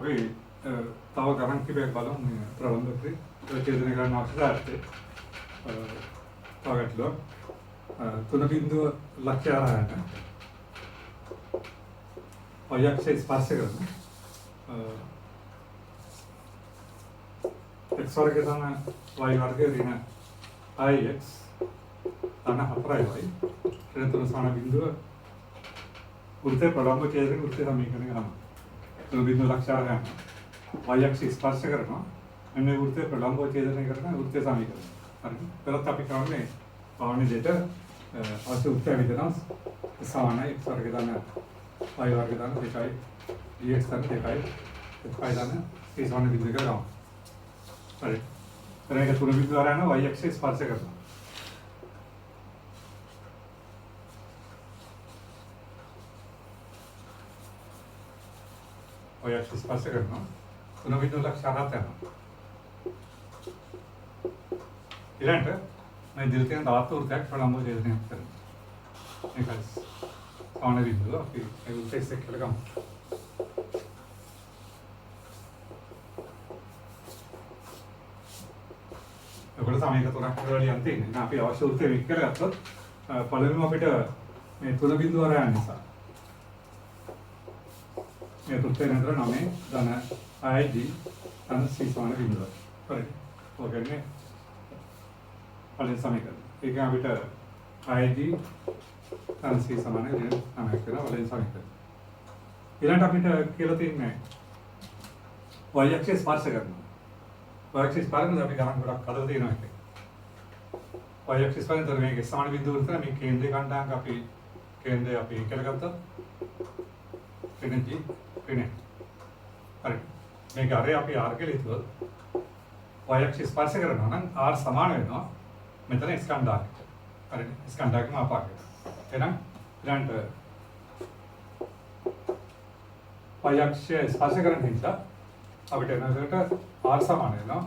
අපි තව ගණන් කිහිපයක් බලමු මේ ප්‍රබන්ධකේ චේතන ගණන අවශ්‍යතාවය. තව ගැටලුවක් 3 ලක්ෂ ආරයන y-අක්ෂය ස්පර්ශ කරන x වර්ගය තන y වර්ගය ඍණ ix තන 4y ඍණ 3 සමාන බිඳුව වෘත්තයේ ප්‍රලම්බ ඡේදක වෘත්තය සමීකරණය කරනවා. 3 ලක්ෂ ආරයන y-අක්ෂය ස්පර්ශ කරනවා. එන්නේ වෘත්තයේ ප්‍රලම්බ ඡේදනය කරන වෘත්තය සමීකරණය. හරිද? පෙරත් අපි කරන්නේ පාවනේ දෙට අවශ්‍ය උත්තර විදනස් සමානයි x වර්ගය තන y වර්ගය තන 2යි dx තන 2යි y තන c සමාන බිඳුවක ගමු. හරි. එතන 3 බිඳුව ආරයන y-අක්ෂය ස්පර්ශ කරනවා. y-අක්ෂය ස්පර්ශ කරනවා 3 ලක්ෂ 7 යනවා. ඊළඟට මේ දිල් තියෙන දාතු වෘත්තයක් ප්‍රලම්බ ඡේදනය කරනවා. ඒකයි සමාන බිඳුව අපි ඒ වෘත්තය එක් කියලා ගමු. ඔකට සමීකරණ තුනක් වලින් තියෙනවා. අපි අවශ්‍ය වෘත්තය වික් කරගත්තොත් පළවෙනිම අපිට මේ 3 බිඳුව ආරයන නිසා මේ වෘත්තය නතර 9 ධන id ධන c සමාන බිඳුව. හරි. ඔයගන්නේ පළවෙනි සමීකරණ. ඒක අපිට id ධන c සමාන ඍණ 9ක් වෙනවා පළවෙනි සමීකරණ. ඊළඟට අපිට කියලා තියෙන්නේ y-අක්ෂය ස්පර්ශ කරනවා. y-අක්ෂය ස්පර්ශ කරනකොට අපි ගණන් ගොඩක් හදලා තියෙනවා ඒක. y-අක්ෂය ස්පර්ශ කරන මේක සමාන බිඳුව විතර මේ කේන්ද්‍රය ගණනාංක අපි කේන්ද්‍රය අපි කියලා ගත්තා. ඍණ g ඍණ. හරි. මේක අරේ අපි r කියලා හිතුවොත් y-අක්ෂය ස්පර්ශ කරනවා නම් r සමාන වෙනවා මෙතන ස්කන්ධාංකයට. හරිද? ස්කන්ධාංකම ආපාකයට. එහෙනම් ඊළඟට y-අක්ෂය ස්පර්ශ කරන නිසා අපිට එනකට r සමාන වෙනවා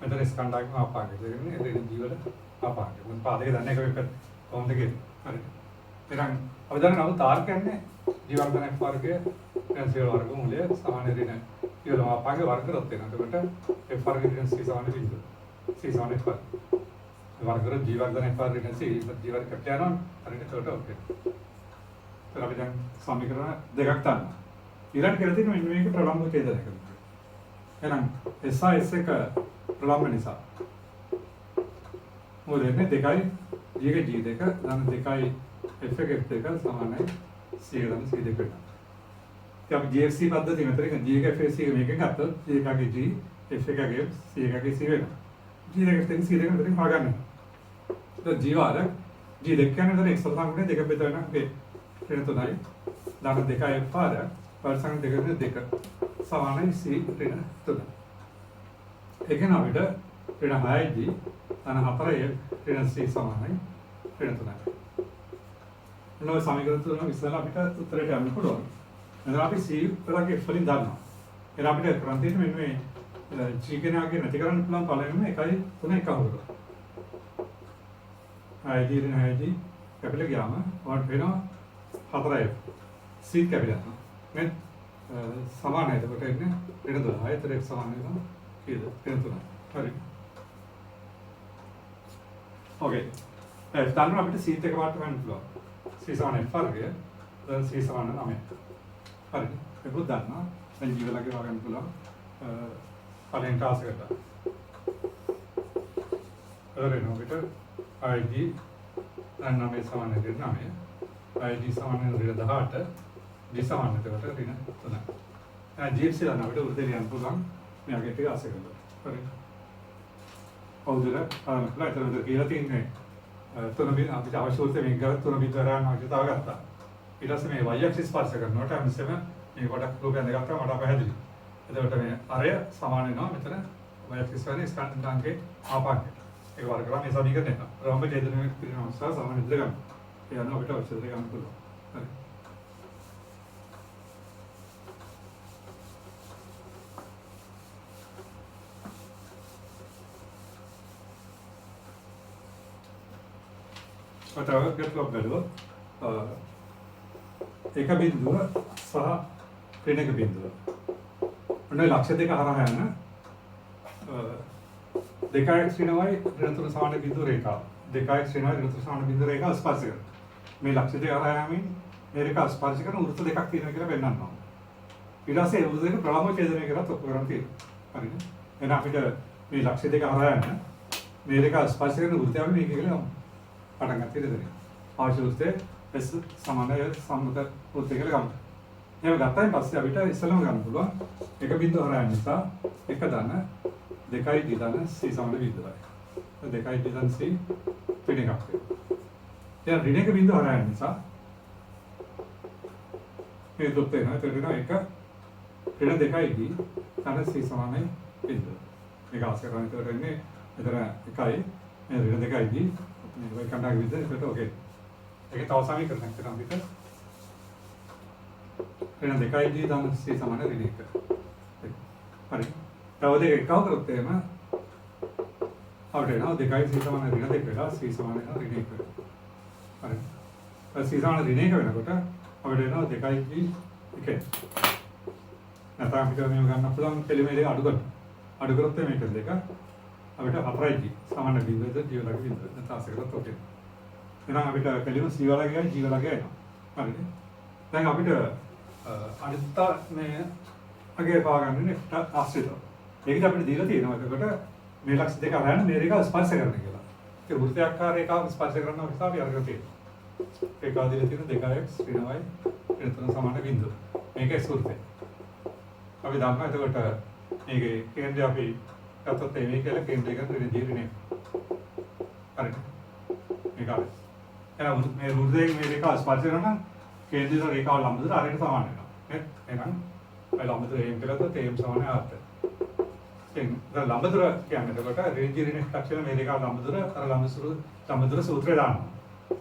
මෙතන ස්කන්ධාංකම ආපාකයට. ඒ කියන්නේ ඍණ g වල ආපාකයට. මොකද පාදේ දන්නේ එක කොහොමද කියන්නේ. හරිද? එහෙනම් අපි දන්නවා r කියන්නේ g වර්ග f වර්ගය ඍණ c වර්ග මූලය සමාන ඍණ ඊළඟ ආපාකයේ වර්ග කරොත් වෙනවා. එතකොට f වර්ග ඍණ c සමාන බිඳුව. c සමාන f वर्ग g वर्ग f वर्ग ऋण c g वर्ग कट जाना हरिण छोटा ओके तो අපි දැන් සමීකරණ දෙකක් ගන්නවා. ඊළඟ කියලා තියෙන මෙන්න මේක ප්‍රලම්බ ඡේදනය කරනවා. එහෙනම් s1 ප්‍රලම්බ නිසා මොකද වෙන්නේ 2යි g එක g2 ධන 2යි f එක f2 සමානයි c එක ධන c2 වෙනවා. ඉතින් අපි gfc පද්ධතිය මෙතන g එක fc එක මේකෙන් ගත්තොත් g එකගේ g f එකගේ f c එකගේ c වෙනවා. g දෙක c දෙක මෙතනින් හොයාගන්න. तो g वाला g देख के ना तो एक सौ सामने देखा पे तो है ना पे फिर तो नहीं दाना देखा एक पार है पर संग देखा तो देखा सवाल है c फिर तो ना एक है ना बेटा फिर है g दाना हाथरा ये फिर c सवाल है फिर तो ना नो समीकरण तो ना इसलिए बेटा उत्तर है हमने पढ़ो मतलब आप c पर आके फलित डालना फिर आप बेटा क्रांति में g के ना आगे नतीकरण प्लान पाले में एक ही तो नहीं कहाँ होगा id ऋण id कैपिटल गया मैं और फिर ना खतरा है c कैपिटल में समान है तो बेटा इतने ऋण दो है तो एक समान है ना किधर ऋण दो ना सॉरी ओके तान में अभी c तक बात करने लो c समान है फर्क है तो c समान है ना में फर्क है बहुत दाना मैं जीवन लगे वाले में लो फलें टास करता अरे नो बेटा id dan nama समान है ऋण नाम है id समान है ऋण 18 d समान है तो ऋण 3 gfc दाना बेटा उधर ऋण पुलान मैं आगे टिका आ सकता हूँ पर और उधर मतलब इधर उधर किया तीन में तो नबी आप जावा शोर से मैं गलत तो नबी द्वारा ना जो ताकत था इधर से मैं y-अक्ष स्पर्श करना होता है हमसे मैं ये वाला रूप अंदर आता है वाला पहले इधर वाला मैं अरे समान है ना मित्र y-अक्ष स्पर्श इसका अंदाज़ के आप आगे एक बार करा मैं ऐसा नहीं करने का और हम भी में फिर हम सामान इधर का ये ना बेटा अच्छे से काम करो बताओ કેટલો કર્યો එක බිඳුව සහ ඍණක බිඳුව ඔන්න ලක්ෂ්‍ය දෙක හරහා යන 2x ඍණවයි ඍණ 3 සමාන බිඳුව රේඛාව 2x ඍණවයි ඍණ 3 සමාන බිඳුව රේඛාව ස්පර්ශ කරනවා මේ ලක්ෂ්‍ය දෙක හරහා යමින් මේ රේඛාව ස්පර්ශ කරන වෘත්ත දෙකක් තියෙනවා කියලා පෙන්නනවා ඊට පස්සේ ඒ වෘත්ත දෙක ප්‍රලම්බ ඡේදනය කරලා ඔප්පු කරන් තියෙනවා හරිද එහෙනම් අපිට මේ ලක්ෂ්‍ය දෙක හරහා යන මේ රේඛාව ස්පර්ශ කරන වෘත්තය අපි මේක කියලා පටන් ගන්න තියෙනවා අවශ්‍ය වෘත්තය S සමානය සම්මත වෘත්තය කියලා ගමු එහෙම ගත්තාන් පස්සේ අපිට ඉස්සෙල්ලාම ගන්න පුළුවන් එක බිඳුව හරහා යන නිසා එක ධන 2 ධන c සමාන බිඳුවයි. 2 ධන c ඍණ එකක් වෙනවා. දැන් ඍණ එක බිඳුව හරහා යන නිසා මේ දුක් වෙනවා. ඒක වෙනවා එක ඍණ 2 ධන c සමානයි බිඳුව. මේක ආශ්‍රයන විතර වෙන්නේ මෙතන 1යි මේ ඍණ 2 මේ කණ්ඩායම විතර ඒකට ඔකේ. ඒක තව සමීකරණයක් කරනවා අපිට. ऋण 2 ධන c සමාන ඍණ 1. හරි. තව දෙක එකව කරොත් එහෙම අපිට එනවා 2 c සමාන ඍණ 2 වෙලා c සමාන ඍණ 1. හරි. c සමාන ඍණ 1 වෙනකොට අපිට එනවා 2 1. නැත්නම් අපිට මේව ගන්න පුළුවන් පිළිමේ දෙක අඩු කරන්න. අඩු කරොත් මේක දෙක අපිට 4 සමාන බිඳුවද ජීවලගේ බිඳුවද නැත්නම් අසකරත් ඔකේ. එහෙනම් අපිට පිළිම c වලගේ ජීවලගේ එනවා. හරිද? දැන් අපිට අනිත් මේ අගේ පාගන්නේ ආශ්‍රිතව. ඒකද අපිට දීලා තියෙනවා. එතකොට මේ ලක්ෂ දෙක අරගෙන මේ රේඛාව ස්පර්ශ කරන්න කියලා. ඒ වෘත්තාකාර රේඛාව ස්පර්ශ කරනවා නිසා අපි අරගෙන තියෙනවා. රේඛාව දීලා තියෙන 2x ඍණවයි ඍණ 3 සමාන බිඳුව. මේක S වෘත්තය. අපි දන්නවා එතකොට මේකේ කේන්ද්‍රය අපි ගත්තොත් මේ කියලා කේන්ද්‍රයක ඍණ දී හරිද? මේක හරි. එහෙනම් මේ වෘත්තයෙන් මේ රේඛාව ස්පර්ශ කරනවා केंद्रीय रेखा लंब दूर आरे समान है ना है लंब दूर एम केला तो एम समान है आता है लंब दूर क्या है तो बेटा रेंज ऋण लक्ष्य में रेखा लंब दूर और लंब दूर सूत्र दान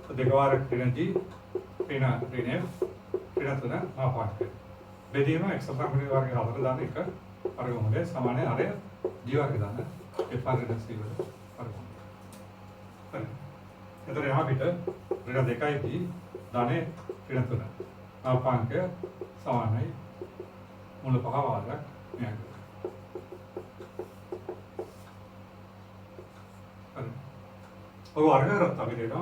तो देखो आर ऋण जी ऋण तो ना मापान के बेदी में एक्स प्राइमरी वार के हाथ दान एक और वो मुझे समान है आरे जीवा के दान एफ आर ऋण सी वाले और वो इधर यहाँ बिटर ऋण देखा है कि दाने ऋण तुना मापान के समान है मूल पहाड़ वाला में और वर्ग रहता भी देना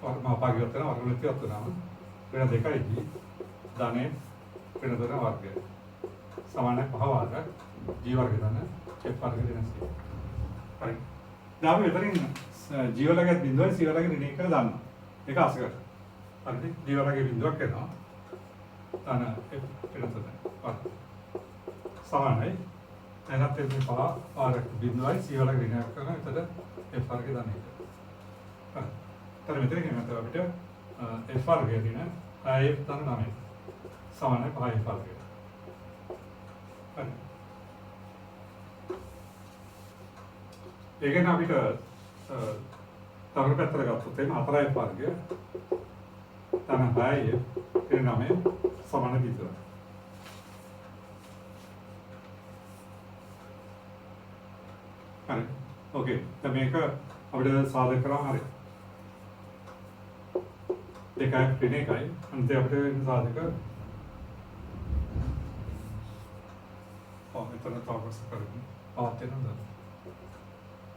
और मापा के होते ना वर्ग लेते होते ना ऋण देखा है कि दाने ऋण तुना वर्ग समान है पहाड़ वाला जी वर्ग दाने एफ वर्ग ऋण सी पर जब इधर इन जीव लगे बिंदु है सी लगे ऋण एक दान एक आसकर अरे जीव लगे बिंदु के ना दाना ऋण तुना समान है ऐसा तेरे पहाड़ और बिंदु है सी लगे ऋण एक ना इधर एफ वर्ग दाने तर मित्र के मतलब बेटा एफ आर गया थी ना आई एफ तन नामे समान है पहाड़ एफ आर गया एक ना बेटा तब पेट्रोल का तो तेन आतरा एफ आर गया तन आई एफ तेरे नामे समान है बीच अरे ओके तब मैं का अब इधर साधक करा हमारे देखा है पीने का ही अंते अपने साधक और इतना तो आप सब करेंगे आते ना दर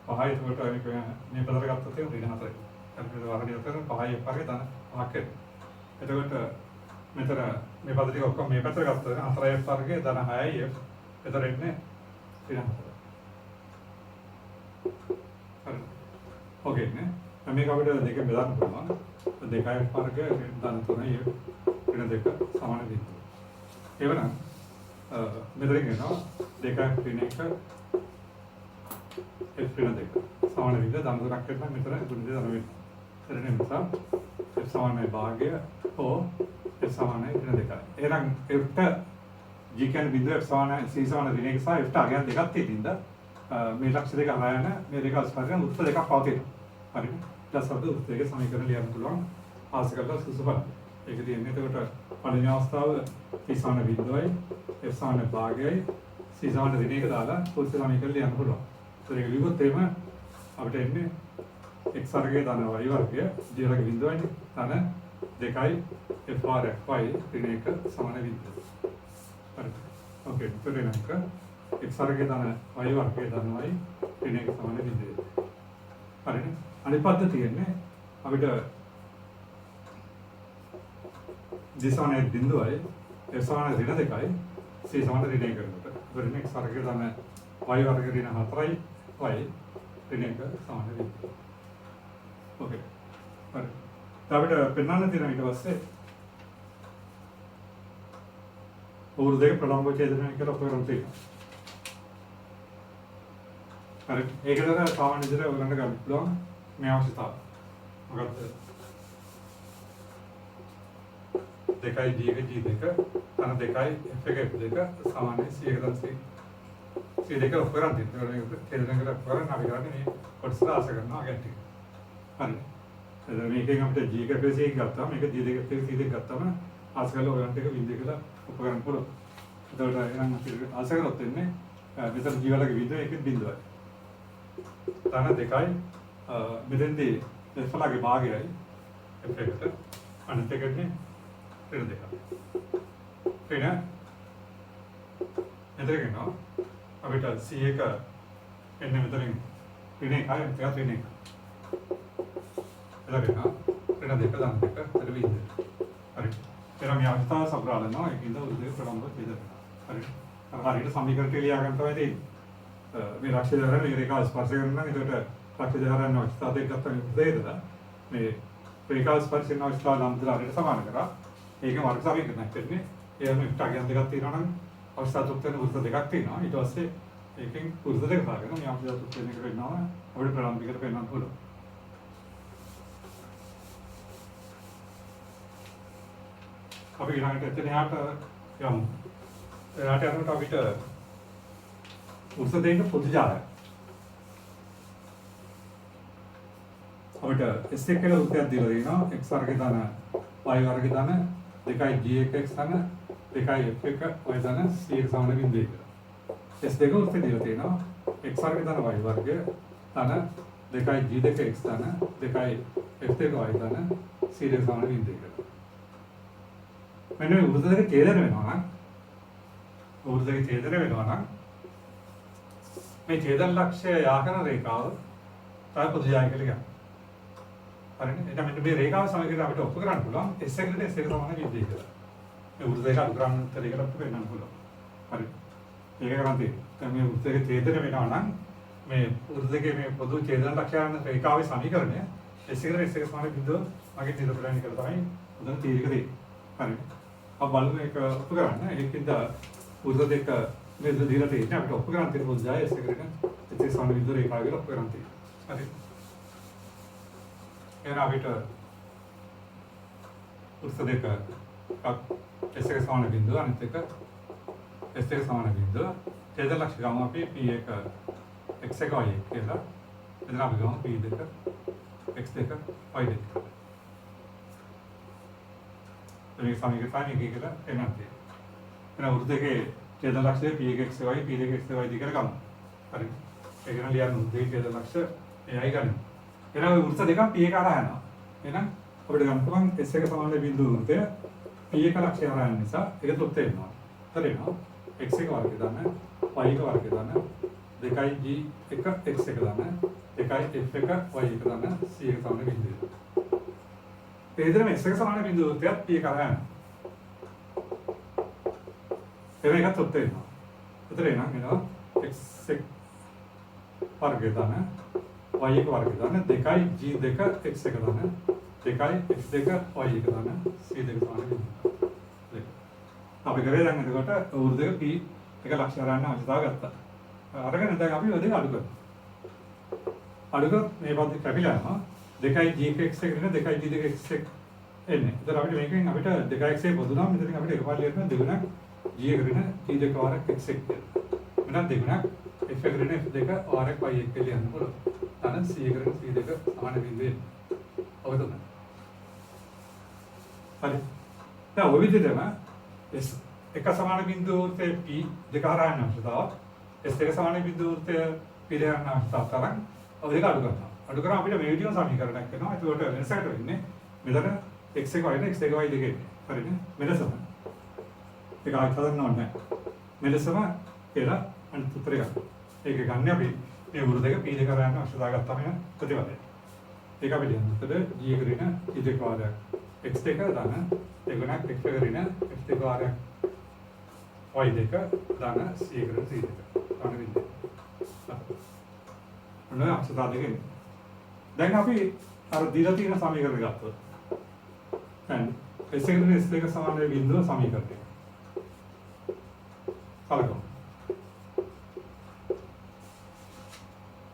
पहाड़ी तो बेटा अनेक नहीं पता लगा तो थे उन्हें यहाँ तक करने तो वाला नहीं होता है पहाड़ी पर के ताना आके इतना बेटा मैं तेरा मैं पता नहीं आपका मैं पता लगा तो है आतरा एक पर के ताना है ये इतना रेट ने फिर ओके ने हमें का बेटा देखे मैदान पड़ना तो देखा है पर के दान तो नहीं है फिर देखा सामान दी ये बना मित्र के ना देखा है फिर का एक फिर देखा सामान दी दान तो रख के ना मित्र गुंडे दान में फिर ने मित्र सामान में भाग गया तो ये सामान है फिर देखा ये रंग एक जी कैन बिंदु सामान है सी सामान दिने के साथ एक आगे देखा तीन दा मेरे लक्ष्य देखा रहा है ना मेरे का स्पर्श उत्तर देखा पाते अरे दस शब्द उत्तर के समीकरण लिया अनुकूलन आशा करता सुसुपर एक दिन में तो बेटा पढ़ने सीसान बिंदु है एफसान भाग है सीसान दिने के दाला कुछ समीकरण लिया अनुकूलन तो एक विगत तेमा अब टेन में एक सार के दाना वाई वर्ग है जीरा के बिंदु है दाना देखाई एफ आर एफ वाई दिने का समान बिंदु ओके ऋण එක x වර්ගය දාන y වර්ගය දානවායි ඍණ එක සමාන බිඳුවේ. හරිනේ. අනිත් පැත්ත තියෙන්නේ අපිට d සමාන බිඳුවයි f සමාන ඍණ 2යි c සමාන ඍණ 1කට. ඍණ x වර්ගය දාන y වර්ගය ඍණ 4යි y ඍණ 1 සමාන බිඳුව. ओके හරි. අපිට පෙන්වන්න තියෙන ඊට පස්සේ और देख प्रलंब छेदन කියලා ඔපරම් තියෙනවා. හරි. ඒකද සාමාන්‍ය විදිහට ඔයගලන්ට ගන්න පුළුවන් මේ අවශ්‍යතාවය. මොකක්ද? 2යි g එක g2 තන 2යි f එක f2 සමානයි c එක තන c. c දෙක ඔපරම් තියෙනවා. छेदन කරලා ඔපරම් අපි කරන්නේ මේ කොටස ආස කරනවා ගැටි. හරි. එතන මේකෙන් අපිට g එක f එක ගත්තාම මේක g2 f එක c දෙක ගත්තාම ආස කරලා ඔයගලන්ට එක බින්දුව කියලා उपकरण पुरो එතකොට එහෙනම් අපි ආස කරොත් වෙන්නේ මෙතන g වලගේ බිඳුව එකෙන් බිඳුවයි. තන 2යි මෙතෙන්දී f වලගේ භාගයයි f එකට අනිත් එකනේ ඍණ 2යි. ඍණ එතනගෙන අපිට c එක එන්නේ මෙතනින් ඍණ 1යි මෙතන ඍණ 1. එතනගෙන ඍණ 2 දාන 2 එතන බිඳුව. හරි. එනම් මේ අවස්ථාව සපුරාලනවා ඒකින්ද උදේ ප්‍රලම්බ බෙදෙනවා. හරි. හරියට සමීකරණය ලියා ගන්න තමයි තියෙන්නේ. මේ රාශිය දහරන මේ රේඛාව ස්පර්ශ කරනවා. ඒකට රාශිය දහරන අවස්ථාව දෙකක් ගන්න උදේදලා මේ රේඛාව ස්පර්ශ කරන අවස්ථාව නම් දාලා හරියට සමාන කරා. ඒක වර්ග සමීකරණයක් වෙන්නේ. ඒ අනුව ඉෂ්ටාගයන් දෙකක් තියෙනවා නම් අවස්ථා තුනක් වෙන වෘත්ත දෙකක් තියෙනවා. ඊට පස්සේ ඒකෙන් වෘත්ත දෙක පාගෙන මේ අවස්ථාව තුනක් වෙන එක වෙනවා. අපිට ප්‍රලම්බිකට පෙන්වන්න පුළුවන්. අපි ඊළඟට එතන යාට යමු. එයාට යනකොට අපිට උත්සව දෙන්න පොදු ජාලය. අපිට S1 කියලා උත්තරයක් දීලා දෙනවා. x වර්ගය දාන y වර්ගය දාන 2යි g1x දාන 2යි f1 y දාන c එක සමාන බිඳුව කියලා. S2 උත්තර දීලා තියෙනවා. x වර්ගය දාන y වර්ගය දාන 2යි g2x දාන 2යි f2 y දාන c එක සමාන බිඳුව කියලා. මෙන්න මේ වෘත්ත දෙක ඡේදන වෙනවා නම් වෘත්ත දෙක ඡේදන වෙනවා නම් මේ ඡේදන ලක්ෂ්‍ය යාකරන රේඛාව තමයි පොදු යාය කියලා කියනවා. හරිනේ. එතන මෙන්න මේ රේඛාව සමගින් අපිට ඔප්පු කරන්න පුළුවන් S එකට S එක සමාන බිඳුව කියලා. මේ වෘත්ත දෙක අනුක්‍රමතරයකට අපිට වෙන්නන්න පුළුවන්. හරි. ඒක කරන් තියෙන්නේ. දැන් මේ වෘත්ත දෙක ඡේදන වෙනවා නම් මේ වෘත්ත දෙකේ මේ පොදු ඡේදන ලක්ෂ්‍යයන් රේඛාවේ සමීකරණය S එකට S එක සමාන බිඳුව මගේ නිරූපණය කියලා තමයි උදේ තීරක දෙන්නේ. හරි. अब බලමු ඒක ඔප්පු කරන්න. ඒකෙන්ද වෘත්ත දෙක මේ දීලා තියෙන්නේ අපිට ඔප්පු කරන්න තියෙන පොදු ජය S එකට ඒ සමාන බිඳුව රේඛාව කියලා ඔප්පු කරන්න තියෙනවා. හරි. එහෙනම් අපිට වෘත්ත දෙක S එක සමාන බිඳුව අනිත් එක S එක සමාන බිඳුව ඡේද ලක්ෂ්‍ය ගමු අපි P1 x1 y1 කියලා. එතන අපි ගමු P2 x2 y2. මේ සමීකරණය කියලා එනවා තියෙනවා. එහෙනම් වෘත්ත දෙකේ ඡේද ලක්ෂ්‍ය P1 x y P2 x y කියලා ගමු. හරි. ඒක නම් ලියන්න උදේ ඡේද ලක්ෂ්‍ය එයයි ගන්න. එහෙනම් වෘත්ත දෙකක් P1 හරහා යනවා. එහෙනම් අපිට ගන්න පුළුවන් S එක සමාන බිඳුව වෘත්තය P1 ලක්ෂ්‍ය හරහා යන නිසා ඒක තොත් වෙනවා. හරිනවා. x1 වර්ගය දාන y1 වර්ගය දාන 2යි g1 x1 දාන 2යි f1 y1 දාන c එක සමාන බිඳුව. එදිරම S එක සමාන බිඳුව වෘත්තයක් P1 හරහා යනවා. ඒකත් තොත් වෙනවා. එතන එනවා එනවා x1 වර්ගය දාන y1 වර්ගය දාන 2යි g2 x1 දාන 2යි x2 y1 දාන c දෙක සමාන බිඳුව. අපි කරේ දැන් එතකොට වෘත්ත දෙක P එක ලක්ෂ්‍ය හරහා අවශ්‍යතාව ගත්තා. අරගෙන දැන් අපි ඔය දෙක අඩු කරනවා. අඩු කරොත් මේ පද කැපිලා යනවා. 2යි g1x එක නේ 2යි g2x එන්නේ. ඒතර අපිට මේකෙන් අපිට 2x පොදු නම් මෙතනින් අපිට එකපාරට ලියන්න දෙගුණක් g එක නේ g2 වරක් x එක කියලා. මෙතන දෙගුණක් f එක නේ f2 වරක් y එක කියලා ලියන්න පුළුවන්. තන c එක නේ c2 සමාන බිඳුවේ. ඔය තමයි. හරි. දැන් ඔය විදිහටම S එක සමාන බිඳුව වෘත්තය P දෙක හරහා යන අවස්ථාව S දෙක සමාන බිඳුව වෘත්තය P දෙක යන අවස්ථාව තරම් ඔය දෙක අඩු කරනවා. අඩු කරාම අපිට මේ විදිහම සමීකරණයක් වෙනවා. ඒකට වෙනසකට වෙන්නේ මෙතන x1 y නේ x2 y දෙක එන්නේ. හරිනේ? වෙනසම. ඒක ආයෙත් හදන්න ඕනේ නැහැ. මෙලෙසම කියලා අනිත් උත්තරය ගන්න. ඒක ගන්න අපි මේ උරු දෙක p දෙක කරන්න අවශ්‍යතාව ගත්තාම එන ප්‍රතිඵලය. ඒක අපි ලියන්න. එතකොට g කරගෙන e දෙක වාරයක් x දෙක දාන දෙගුණක් x කරගෙන x දෙක වාරයක් y දෙක දාන c කරගෙන c දෙක. අන්න විදිහට. ඔන්න අවශ්‍යතාව දෙකෙන්. දැන් අපි අර දීලා තියෙන සමීකරණ ගත්තොත් දැන් s කරගෙන s දෙක සමාන වේ බිඳුව සමීකරණය. කලකම්.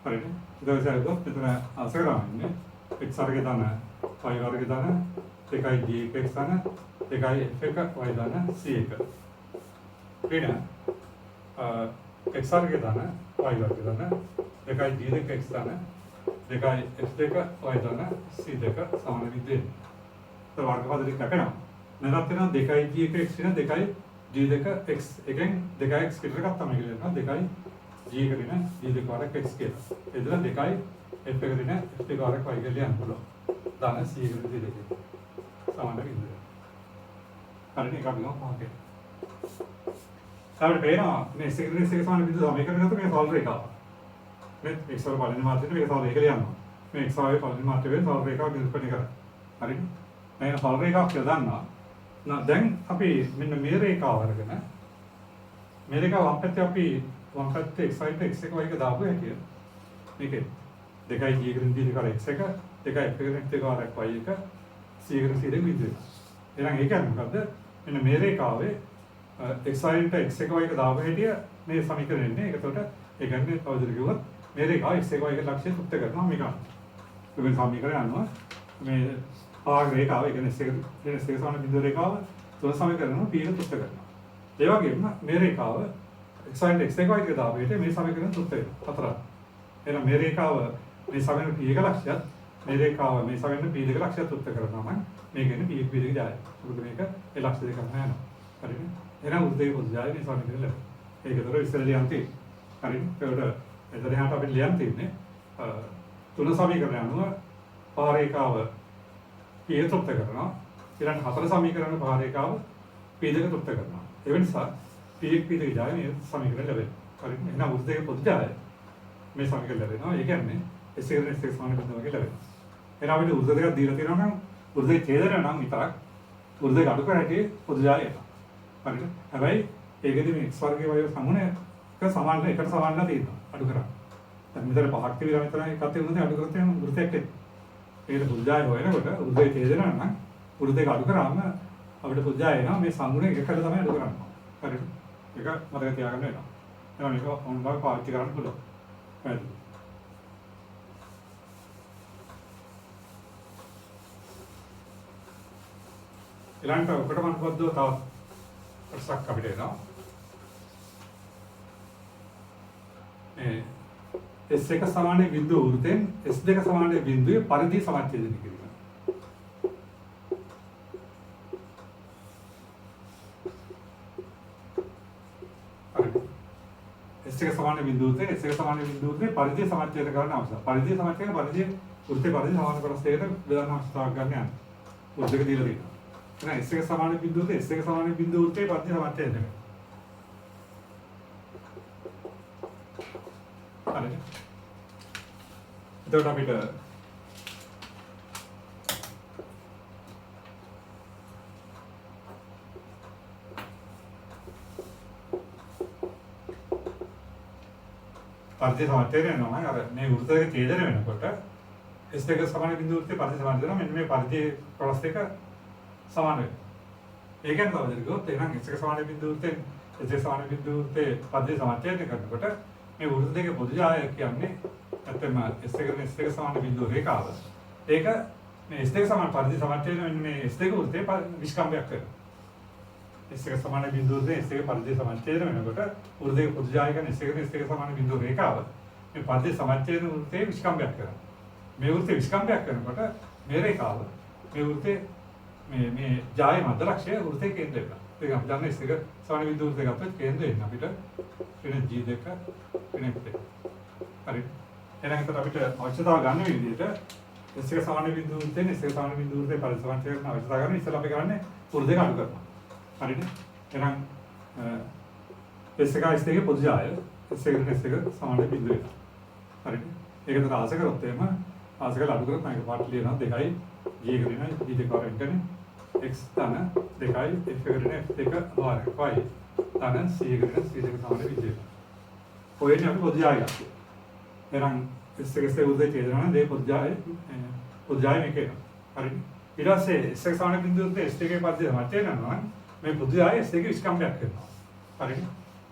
හරිද? ඊට පස්සේ මෙතන අසකරන්නේ x වර්ගය දාන y වර්ගය දාන 2යි gx දාන 2යි f1 y දාන c1. ඊට x වර්ගය දාන y වර්ගය දාන 2යි g2x දාන 2යි f2 y දාන c2 සමාන විදිහට. ඒත් වර්ගපද දෙක කැපෙනවා. නැත්නම් වෙනවා 2යි gx වෙන 2යි g2x එකෙන් 2x පිටර ගත්තාම කියලා වෙනවා 2යි g කරගෙන g2 වරක් x කියලා. එතන 2යි f කරගෙන f2 වරක් y කියලා යන්න පුළුවන්. දාන c කරගෙන දෙක. සමාන විදිහට. හරිනේ ඒක අපි ගමු. අපිට පේනවා මේ සෙකන්ඩරි එක සමාන බිඳුව සමීකරණය ගත්තොත් මේ සෝල්වර් එක ආවා. මේ x වල පළවෙනි මාත්‍රෙට මේක සෝල්වර් එක ලියනවා. මේ x වල පළවෙනි මාත්‍රෙට සෝල්වර් එකක් නිරූපණය කරා. හරිද? මේ සෝල්වර් එකක් කියලා දන්නවා. දැන් අපි මෙන්න මේ රේඛාව අරගෙන මේ රේඛාව වම් පැත්තේ අපි වම් පැත්තේ x y x එක y එක දාපු හැටිය. මේකේ 2යි g කරන d කර x එක 2යි f කරන d කර y එක c කරන c දෙක විදිහට. එහෙනම් ඒ කියන්නේ මොකද්ද? මෙන්න මේ රේඛාවේ x y ට x එක y එක දාපු හැටිය මේ සමීකරණය එන්නේ. ඒකට ඒ කියන්නේ තවදුරටත් කිව්වොත් මේ රේඛාව x එක y එක ලක්ෂ්‍ය තෘප්ත කරනවා මේක. මේ සමීකරණය අනුව මේ ආග රේඛාව ඒ කියන්නේ s එක සමාන බිඳුව රේඛාව තුන සමීකරණය p එක තෘප්ත කරනවා. ඒ වගේම මේ රේඛාව x y ට x එක y එක දාපු හැටිය මේ සමීකරණය තෘප්ත වෙනවා. හතරක්. එහෙනම් මේ රේඛාව මේ සමීකරණ p එක ලක්ෂ්‍යත් මේ රේඛාව මේ සමීකරණ p දෙක ලක්ෂ්‍යත් තෘප්ත කරනවා නම් මේ කියන්නේ p එක p දෙක ජායයි. මොකද මේක ඒ ලක්ෂ්‍ය දෙකම යනවා. හරිද? එහෙනම් උද්දේක පොදු ජායයි මේ සමීකරණය ලැබෙනවා. ඒකතර ඉස්සර ලියන් තියෙන්නේ. හරිද? ඒකට එතන එහාට අපිට ලියන් තියෙන්නේ තුන සමීකරණය අනුව පහ රේඛාව p එක තෘප්ත කරනවා. ඊළඟ හතර සමීකරණ පහ රේඛාව p දෙක තෘප්ත කරනවා. ඒ වෙනසා p එක p දෙක ජායයි මේ සමීකරණය ලැබෙනවා. හරිද? එහෙනම් උද්දේක පොදු ජායයි මේ සමීකරණය ලැබෙනවා. ඒ කියන්නේ s එක s එක සමාන බිඳුව වගේ ලැබෙනවා. එහෙනම් අපිට උද්ද දෙකක් දීලා තියෙනවා නම් උද්දේ ඡේදනය නම් විතරක් උද්දේ අඩු කර හැටි පොදු ජායය එනවා. හරිද? හැබැයි ඒකෙදි මේ x වර්ගයේ y සමුණයක සමාන එකට සමානලා තියෙනවා අඩු කරා. දැන් මෙතන පහක් තිබිලා මෙතන එකක් තිබුණොත් අඩු කරත් යන වෘතයක් එක්ක. ඒකට පොදු ජායය හොයනකොට උද්දේ ඡේදනය නම් උද්දේක අඩු කරාම අපිට පොදු ජායය එනවා මේ සමුණ එකකට තමයි අඩු කරන්නේ. හරිද? ඒක මතක තියාගන්න වෙනවා. එහෙනම් මේක ඔන්ලයින් පාවිච්චි කරන්න පුළුවන්. හරිද? ඊළඟට ඔකට මතකවද්දෝ තව ප්‍රශ්නයක් අපිට එනවා. S එක සමාන බිඳුව වෘතෙන් S2 සමාන බිඳුවේ පරිධි සමච්ඡේදනය කිරීම. හරි. S එක සමාන බිඳුවේ S එක සමාන බිඳුවේ පරිධි සමච්ඡේද කරන්න අවශ්‍යයි. පරිධි සමච්ඡේද පරිධි වෘතේ පරිධි සමාන කොටස් දෙකට බෙදන්න අවශ්‍යතාවයක් ගන්න යනවා. වෘතයක දීලා තියෙනවා. එහෙනම් S එක සමාන බිඳුවේ S එක සමාන බිඳුව වෘතේ පරිධි සමච්ඡේදනය. හරිද? එතකොට අපිට පරිධි සමච්ඡේදනය වෙනවා. අර මේ වෘතයේ ඡේදනය වෙනකොට S දෙක සමාන බිඳුවට පරිධි සමාන වෙනවා. මෙන්න මේ පරිධි කොටස් දෙක සමාන වෙනවා. ඒ කියන්නේ තවදුරටත් ගොත් එහෙනම් S එක සමාන බිඳුවට S දෙක සමාන බිඳුවට පරිධි සමච්ඡේදනය කරනකොට මේ වෘත දෙකේ පොදු ජායය කියන්නේ නැත්නම් S එක S දෙක සමාන බිඳුව රේඛාව. ඒක මේ S දෙක සමාන පරිධි සමච්ඡේදනය වෙන්නේ මේ S දෙක වෘතේ විස්කම්භයක් කරනවා. S එක සමාන බිඳුවේ S එක පරිධි සමච්ඡේදනය වෙනකොට වෘතයේ පොදු ජායය කියන්නේ S එක S දෙක සමාන බිඳුව රේඛාව. මේ පරිධි සමච්ඡේදන වෘතේ විස්කම්භයක් කරනවා. මේ වෘතේ විස්කම්භයක් කරනකොට මේ රේඛාව මේ වෘතේ මේ ජායය මැද ලක්ෂ්‍ය වෘතේ කේන්ද්‍රය වෙනවා. ඒක අපි දන්නේ S එක සමාන බිඳුව දෙක අතර කේන්ද්‍රය එන්නේ අපිට වෙන G2 වෙන F2. හරි. එහෙනම් අපිට අවශ්‍යතාව ගන්න විදිහට S එක සමාන බිඳුවෙන් තියෙන S එක සමාන බිඳුවේ පරිසමච්ඡේදන කරන අවශ්‍යතාව ගන්න ඉස්සෙල්ලා අපි කරන්නේ වෘත දෙක අඩු කරනවා. හරිද? එහෙනම් S එක S දෙකේ පොදු ජාය S එකට S එක සමාන බිඳුව වෙනවා. හරිද? ඒක තර ආස කරොත් එහෙම ආස කරලා අඩු කරොත් මම පාට ලියනවා 2යි G එක රින G දෙක වරෙන්ටනේ x ධන 2යි f එක රින f දෙක වරක් y ධන c එක රින c දෙක සමාන බිඳුව වෙනවා. ඔයනේ අපි පොදු ජාය ගන්නවා. එහෙනම් S එක S උදේ කියනවා නම් දෙක පොදු ජාය මේක එනවා. හරිද? ඊට පස්සේ S එක සමාන බිඳුවට S දෙකේ පරිදි මැච් වෙනවා නම් මේ පොදු ජාය S දෙකේ විස්කම්භයක් වෙනවා. හරිද?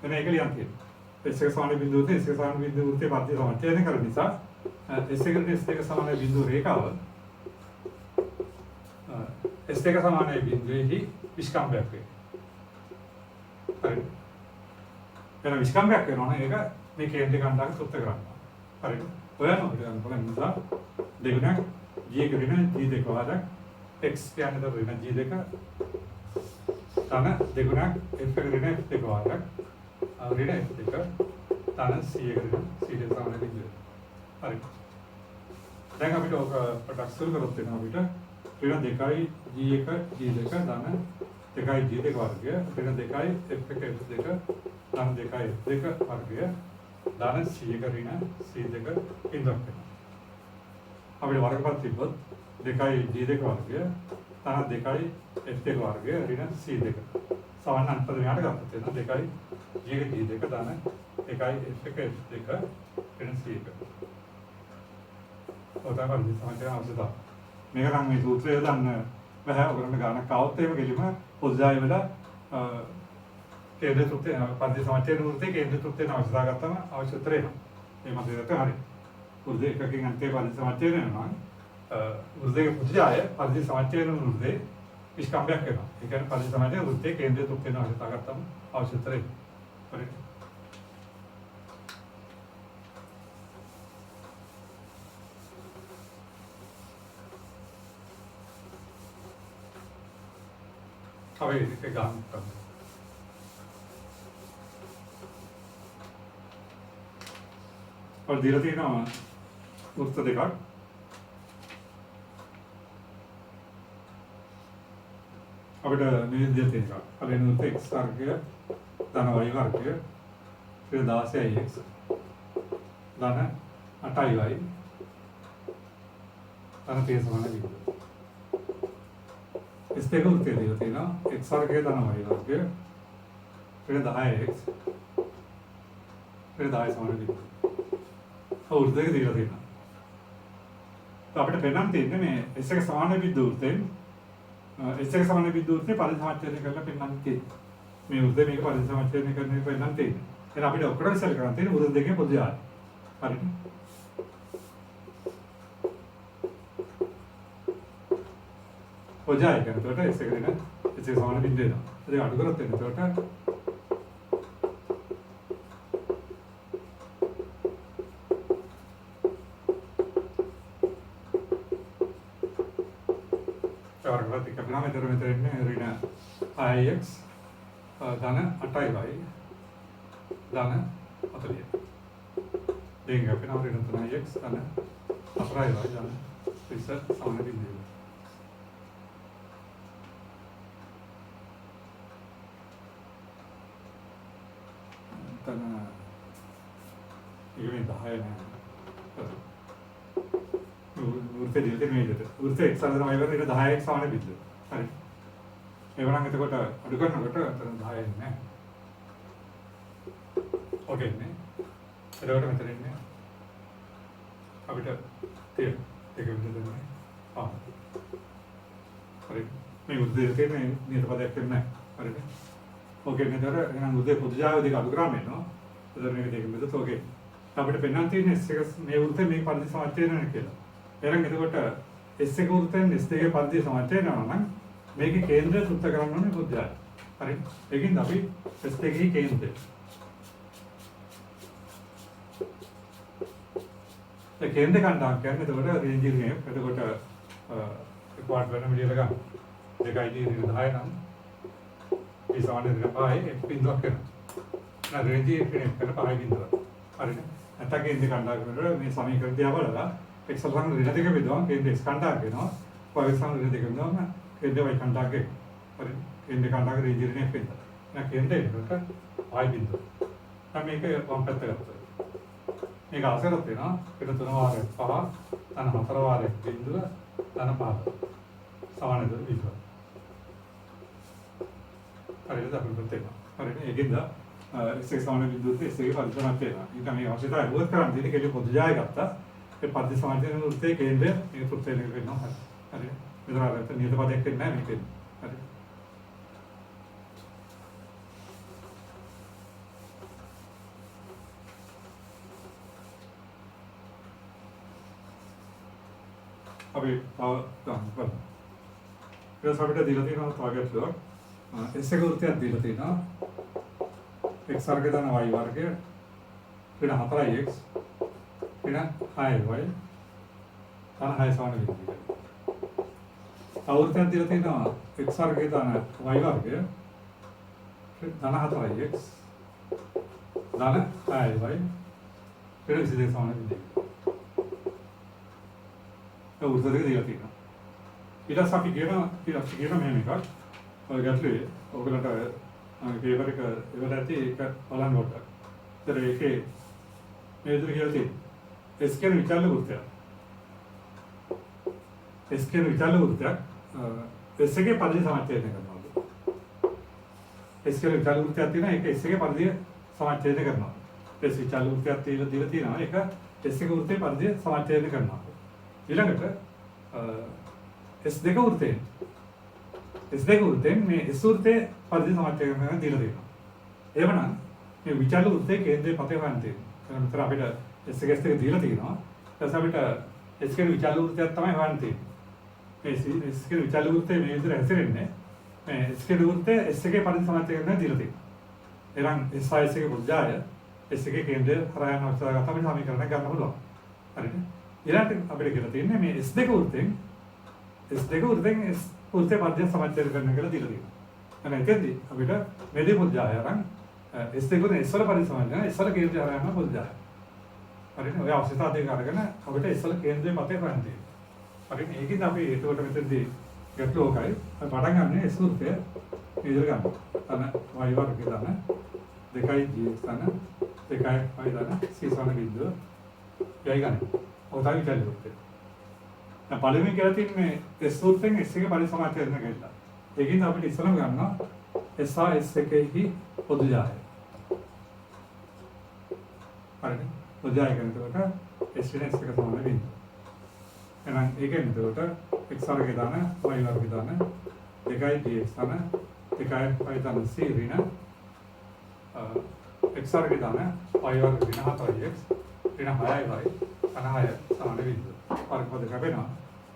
එතන ඒක ලියන්න තියෙනවා. S එක සමාන බිඳුවට S එක සමාන බිඳුවට පරිදි සමච්ඡේදනය කරන නිසා S එකට S දෙක සමාන බිඳුව රේඛාව S දෙක සමාන බිඳුවේහි විස්කම්භයක් වෙනවා. හරිද? එන විස්කම්භයක් වෙනවා නම් ඒක මේ කේන්ද්‍ර කණ්ඩායම සුත්ත කරනවා. හරිද? ඔයන අපිට ගන්න පුළුවන් නිසා දෙගුණයක් G එක ඍණ G දෙක වරක් x කියන්නේ තව ඍණ G දෙක තන දෙගුණයක් f එක ඍණ f දෙක වරක් ඍණ f දෙක තන c එක ඍණ c දෙක සමාන බිඳුව. හරි. දැන් අපිට ඔක පොඩ්ඩක් සුළු කරොත් වෙනවා අපිට ඍණ 2යි G එක G දෙක ධන 2යි G දෙක වර්ගය ඍණ 2යි f එක f දෙක ධන 2යි f දෙක වර්ගය ධන c එක ඍණ c දෙක ඉන්දක් වෙනවා. අපිට වර්ගපත් තිබ්බොත් 2යි G දෙක වර්ගය ධන 2යි f දෙක වර්ගය ඍණ c දෙක සමාන අන්තර මෙහාට ගත්තොත් වෙනවා 2යි G එක G දෙක ධන 2යි f එක f දෙක ඍණ c එක. ඔතන පරිදි සමහරවිට අවශ්‍යතාව. මේක නම් මේ සූත්‍රය දන්න බෑ ඔයගොල්ලන්ට ගානක් આવොත් එහෙම කෙලිම පොඩ්ඩයි වෙලා කේන්ද්‍ර තෘප්තිය පරිදි සමච්ඡේද වෘත්තේ කේන්ද්‍ර තෘප්තිය අවශ්‍යතා ගත්තම අවශ්‍ය උත්තරය එනවා. මේ මතකයට හරි. වෘත්තේ එකකින් අන්තේ පරිදි සමච්ඡේද වෙනවා. වෘත්තේ පුජාය පරිදි සමච්ඡේද වෘත්තේ විස්කම්භයක් වෙනවා. ඒ කියන්නේ පරිදි සමච්ඡේද වෘත්තේ කේන්ද්‍ර තෘප්තිය අවශ්‍යතා ගත්තම අවශ්‍ය උත්තරය. හරි. අපි ඒක ගන්න කරමු. और दीला තියෙනවා වෘත්ත දෙකක්. අපිට මේ විදිහට තියෙනවා. පළවෙනි වෘත්ත x වර්ගය ධන y වර්ගය ඊට 16යි x ධන 8යි y ධන 3 සමාන බිඳුව. S දෙක වෘත්තය දීලා තියෙනවා. x වර්ගය ධන y වර්ගය ඊට 10x ඊට 10 සමාන බිඳුව. और देख दिया देना तो අපිට පෙන්නන්න තියෙන්නේ මේ S එක සමාන බිඳුවටෙන් S එක සමාන බිඳුවටේ පරිසමච්ඡේදනය කරලා පෙන්නන්න තියෙන්නේ. මේ උද්දේ මේක පරිසමච්ඡේදනය කරන්න පෙන්නන්න තියෙන්නේ. එහෙනම් අපිට ඔක්කොම ඉස්සර කරන්න තියෙන්නේ උද්දේ දෙකේ පොදු ජාය. හරිද? පොදු ජාය කරනකොට S එක දෙන S එක සමාන බිඳුව එනවා. ඒක අඩු කරොත් එනකොට මෙතන ඉන්නේ ඍණ 6x ධන 8y ධන 40. දෙක අපේ නම් ඍණ 3x ධන 4y ධන 30 සමාන බිඳුව. තන ඉන්නේ 10 නෑ. වෘත්තය දෙකේ මේ විදිහට. වෘත්තය x අතර y වර්ගයට 10x සමාන බිඳුව. හරි. ඒවනම් එතකොට අඩු කරනකොට අතන 10 එන්නේ. ඔකේ නේ. එතකොට මෙතන ඉන්නේ අපිට තියෙන දෙක විදිහට තමයි. හරි. මේ උද්දේ තියෙන නියත පදයක් වෙන්නේ නැහැ. හරිද? ඔකේ නේද? එහෙනම් උද්දේ පොදු ජාව දෙක අඩු කරාම එනවා. එතන මේක දෙක මෙතන ඔකේ. අපිට පෙන්වන්න තියෙන්නේ S එක මේ වෘත්තේ මේ පරිදි සමච්ඡේදනය කියලා. එහෙනම් එතකොට S එක වෘත්තෙන් S දෙකේ පරිදි සමච්ඡේදනය නම් මේකේ කේන්ද්‍රය සුත්ත කරන්න ඕනේ පොදු ජාය. හරි. ඒකින්ද අපි S දෙකේ කේන්ද්‍රය. ඒ කේන්ද්‍ර කණ්ඩායම් කියන්නේ එතකොට රේන්ජ් එකේ එතකොට ක්වාඩ් වෙන විදියට ගන්න. දෙකයි දී 10 නම් ඒ සමාන දෙක පහයි f බිඳුවක් වෙනවා. නැත්නම් රේන්ජ් එකේ කරන පහයි බිඳුවක්. හරිද? නැත්නම් කේන්ද්‍ර කණ්ඩායම් වල මේ සමීකරණ දිහා බලලා x සමාන ඍණ දෙක බෙදුවම කේන්ද්‍ර x කණ්ඩායම් වෙනවා. y සමාන ඍණ දෙක බෙදුවම කේන්ද්‍ර y කණ්ඩායම් වෙනවා. හරි. කේන්ද්‍ර කණ්ඩායම් රේන්ජ් එකේ f වෙනවා. එහෙනම් කේන්ද්‍රය එනකොට y බිඳුව. දැන් මේක වම් පැත්ත ගත්තා. මේක අසරත් වෙනවා. පිට 3 වාරයක් 5 ධන 4 වාරයක් බිඳුව ධන 5 සමානද බිඳුව. හරිද අපිට තේරෙනවා. හරිද? ඒකෙන්ද S1 සමාන බිඳුවට S1 පරිසමත් වෙනවා. ඊට මේ අවශ්‍යතාවය වර්ක් කරන් දෙන්නේ කෙලි පොදු ජය ගත්තා. ඒ පරිදි සමාජයෙන් උත්තේ කේන්ද්‍රය මේ පුත්තේ වෙනවා. හරි. මෙතන අර නියත පදයක් වෙන්නේ නැහැ මේකෙන්. හරි. අපි තව ඊට අපිට දීලා තියෙනවා ටාගට් එක. S එක වෘත්තයක් දීලා තියෙනවා. x වර්ගය දාන y වර්ගය ඊට 4x ඊට 6y දාන 6 සමාන වෙනවා. අවුරුද්දක් දීලා තියෙනවා x වර්ගය දාන y වර්ගය දාන 4x දාන 6y ඊට 22 සමාන වෙනවා. අවුරුද්දක දීලා තියෙනවා. ඊට පස්සේ අපි කියන මෙහෙම එකක්. ඔය ගැටලුවේ ඔයගලන්ට පේපර් එක ඉවර ඇති ඒක බලන්න ඕනේ. ඒතර ඒකේ මේ විදිහට කියලා තියෙනවා. S කියන විචල්්‍ය වෘත්තයක්. S කියන විචල්්‍ය වෘත්තයක් S එකේ පරිධිය සමච්ඡේදනය කරනවා. S කියන විචල්්‍ය වෘත්තයක් තියෙනවා ඒක S එකේ පරිධිය සමච්ඡේදනය කරනවා. S විචල්්‍ය වෘත්තයක් දීලා තියෙනවා ඒක S එක වෘත්තේ පරිධිය සමච්ඡේදනය කරනවා. ඊළඟට S2 වෘත්තයෙන් S2 වෘත්තයෙන් මේ S වෘත්තේ පරිධිය සමච්ඡේදනය කරන දීලා තියෙනවා. එහෙමනම් මේ විචල්්‍ය වෘත්තේ කේන්ද්‍රයේ පතේ හොයන්න තියෙනවා. මෙතන අපිට S එක S2 දීලා තියෙනවා. ඊට පස්සේ අපිට S කියන විචල්්‍ය වෘත්තයක් තමයි හොයන්න තියෙන්නේ. මේ S කියන විචල්්‍ය වෘත්තේ මේ විදිහට හැසිරෙන්නේ මේ S කියන වෘත්තේ S එකේ පරිධිය සමච්ඡේදනය කරන දීලා තියෙනවා. එහෙනම් S1 එකේ පුජ්ජාය S එකේ කේන්ද්‍රය කරා යන අවස්ථාවක තමයි සමීකරණයක් ගන්න පුළුවන්. හරිද? ඊළඟට අපිට කියලා තියෙන්නේ මේ S2 වෘත්තෙන් S වෘත්තේ පරිධිය සමච්ඡේදනය කරන කියලා දීලා තියෙනවා. එහෙනම් එතෙන්දී අපිට මේ දේ පුජ්ජාය අරන් S2 වෘත්තේ S වල පරිධිය සමච්ඡේදනය S වල කේන්ද්‍රය හරහා යන පුජ්ජාය. හරිද? ඔය අවශ්‍යතාව දෙක අරගෙන අපිට S වල කේන්ද්‍රය මතේ හොයන්න තියෙනවා. හරිද? ඒකෙන් අපි ඒකට මෙතෙන්දී ගැටලුවකයි අපි පටන් ගන්න S වෘත්තය ඉදිරිය ගන්න. තන y වර්ගය දාන 2g තන 2y දාන c සමාන බිඳුව යයි ගන්න. ඔය තමයි විචල්්‍ය වෘත්තය. දැන් පළවෙනි කියලා තින්නේ S වෘත්තෙන් S එකේ පරිධිය සමච්ඡේදනය කරලා. ඒකින් අපිට ඉස්සරම ගන්නවා S හා S එකෙහි පොදු ජාය. හරිද? පොදු ජාය කරනකොට S වෙන S එක සමාන බිඳුව. එහෙනම් ඒකෙන් එතකොට x වර්ගය දාන y වර්ගය දාන 2dx දාන 2y දාන c ඍණ x වර්ගය දාන y වර්ගය ඍණ 4x ඍණ 6y ඝන 6 සමාන බිඳුව. වර්ගපද ලැබෙනවා.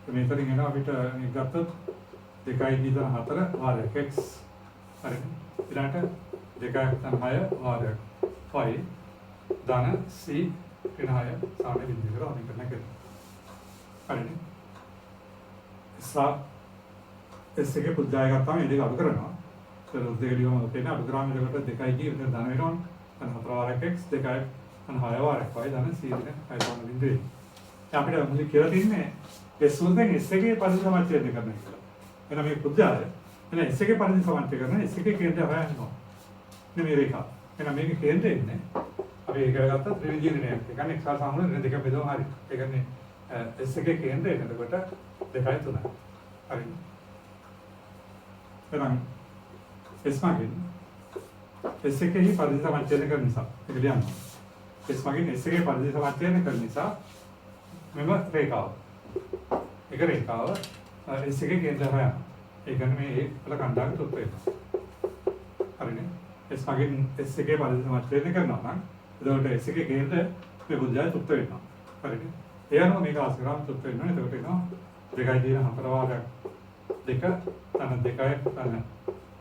මෙතනින් එනවා අපිට මේක ගත්තොත් 2d දාන 4 වාරයක් x හරිද? ඊළඟට 2 දාන 6 වාරයක් y දාන c ඍණ 6 සමාන බිඳුව කියලා අපි කරන එක. හරිනේ. S එකේ පුජ්ජාය ගත්තාම මේ දෙක අඩු කරනවා. ඒක දෙක ලියවම තියෙන අඩු කරාම එතකොට 2යි විතර ධන වෙනවනේ. ධන 4 වාරයක් x 2යි ධන 6 වාරයක් y ධන c දෙක 6 සමාන බිඳුවේ. දැන් අපිට මුලින් කියලා තින්නේ S වෘත්තෙන් S එකේ පරිධිය සමච්ඡේදනය කරන්න කියලා. එහෙනම් මේ පුජ්ජාය එහෙනම් S එකේ පරිධිය සමච්ඡේදනය කරන S එකේ කේන්ද්‍රය හොයන්න ඕන. මේ රේඛාව. එහෙනම් මේකේ කේන්ද්‍රය ඉන්නේ අපි ඒක ගත්තා ත්‍රිවිධ ණයක්. ඒ කියන්නේ x සාමාන්‍ය ඍණ දෙක බෙදුවම හරි. ඒ කියන්නේ S එකේ කේන්ද්‍රය එතකොට 2යි 3යි. හරි. එහෙනම් S මගින් S එකේ පරිධිය සමච්ඡේදනය කරන නිසා ඒක ලියන්න. S මගින් S එකේ පරිධිය සමච්ඡේදනය කරන නිසා මෙම රේඛාව. ඒක රේඛාව S එකේ කේන්ද්‍රය හොයන්න. ඒ කියන්නේ මේ වල කණ්ඩායම තුත් වෙනවා. හරිනේ. S මගින් S එකේ පරිධිය සමච්ඡේදනය කරනවා නම් එතකොට S එකේ කේන්ද්‍රය මේ බුද්ධය තුත් වෙනවා. හරිනේ. ඒ අනුව මේක ආස්කරාම තුත් වෙනවා. එතකොට එනවා 2යි දින 4 වාරයක් 2 තන 2යි තන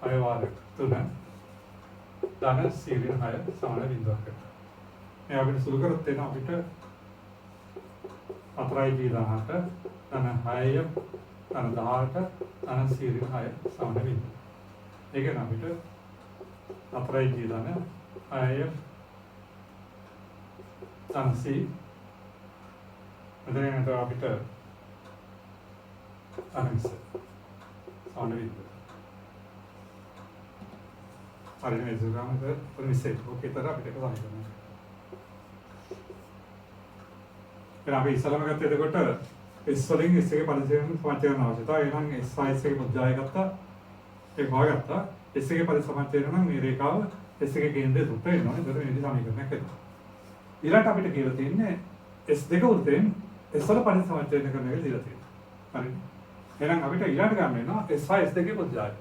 6 වාරයක් 3 ධන c ඍණ 6 සමාන බිඳුවක් වෙනවා. මේ අපිට සුළු කරොත් එනවා අපිට 4යි දින 18 තන 6ය තන 18 තන c ඍණ 6 සමාන බිඳුව. ඒක නම් අපිට 4යි දින 6ය තන c මෙතන අපිට අනන්ත සාන විද්ද. හරියට මේ සුගාමක පොලිසිය ඔකේතර අපිට ඒක සමීකරණය. එහෙනම් අපි ඉස්සලම ගත්ත එතකොට S වලින් S එකේ පරිසරයෙන් සමානතරන අවශ්‍යතාවය. එහෙනම් S එකේ මුද්‍රාය ගත්තා. ඒක හොයාගත්තා. S එකේ පරිසමානතරන නම් මේ රේඛාව S එකේ කේන්ද්‍රය සුත්ත වෙනවා. ඒතර මේ විදිහ සමීකරණයක් හදනවා. ඊළඟට අපිට කියලා තියෙන්නේ S2 වෘත්තයෙන් S වල පරිසමානතරන කරන එක දීලා තියෙනවා. හරිද? එහෙනම් අපිට ඊළඟට ගන්න වෙනවා S1 S2 ගේ මුද්‍රාය.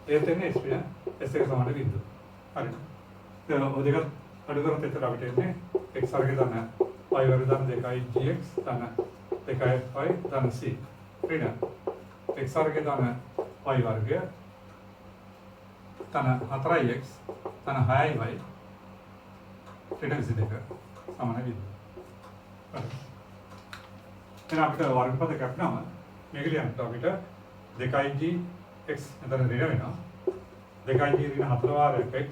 ඒ තේන්නේ S1 S1 සමාන බිඳුව. හරිද? දැන් ඔය දෙක අඩු කරොත් එතන අපිට එන්නේ x වර්ගය ධන y වර්ග ධන 2i gx ධන 2i ධන c. ඊළඟ x වර්ගය ධන y වර්ගය ධන 4x ධන 6y ඊළඟ c2 සමාන බිඳුව. හරි. එහෙනම් අපිට වර්ගපද කැප්නම මේක ලියන්න අපිට 2ig x එතන ඍණ වෙනවා. 2ig ඍණ 4 වාරයක් x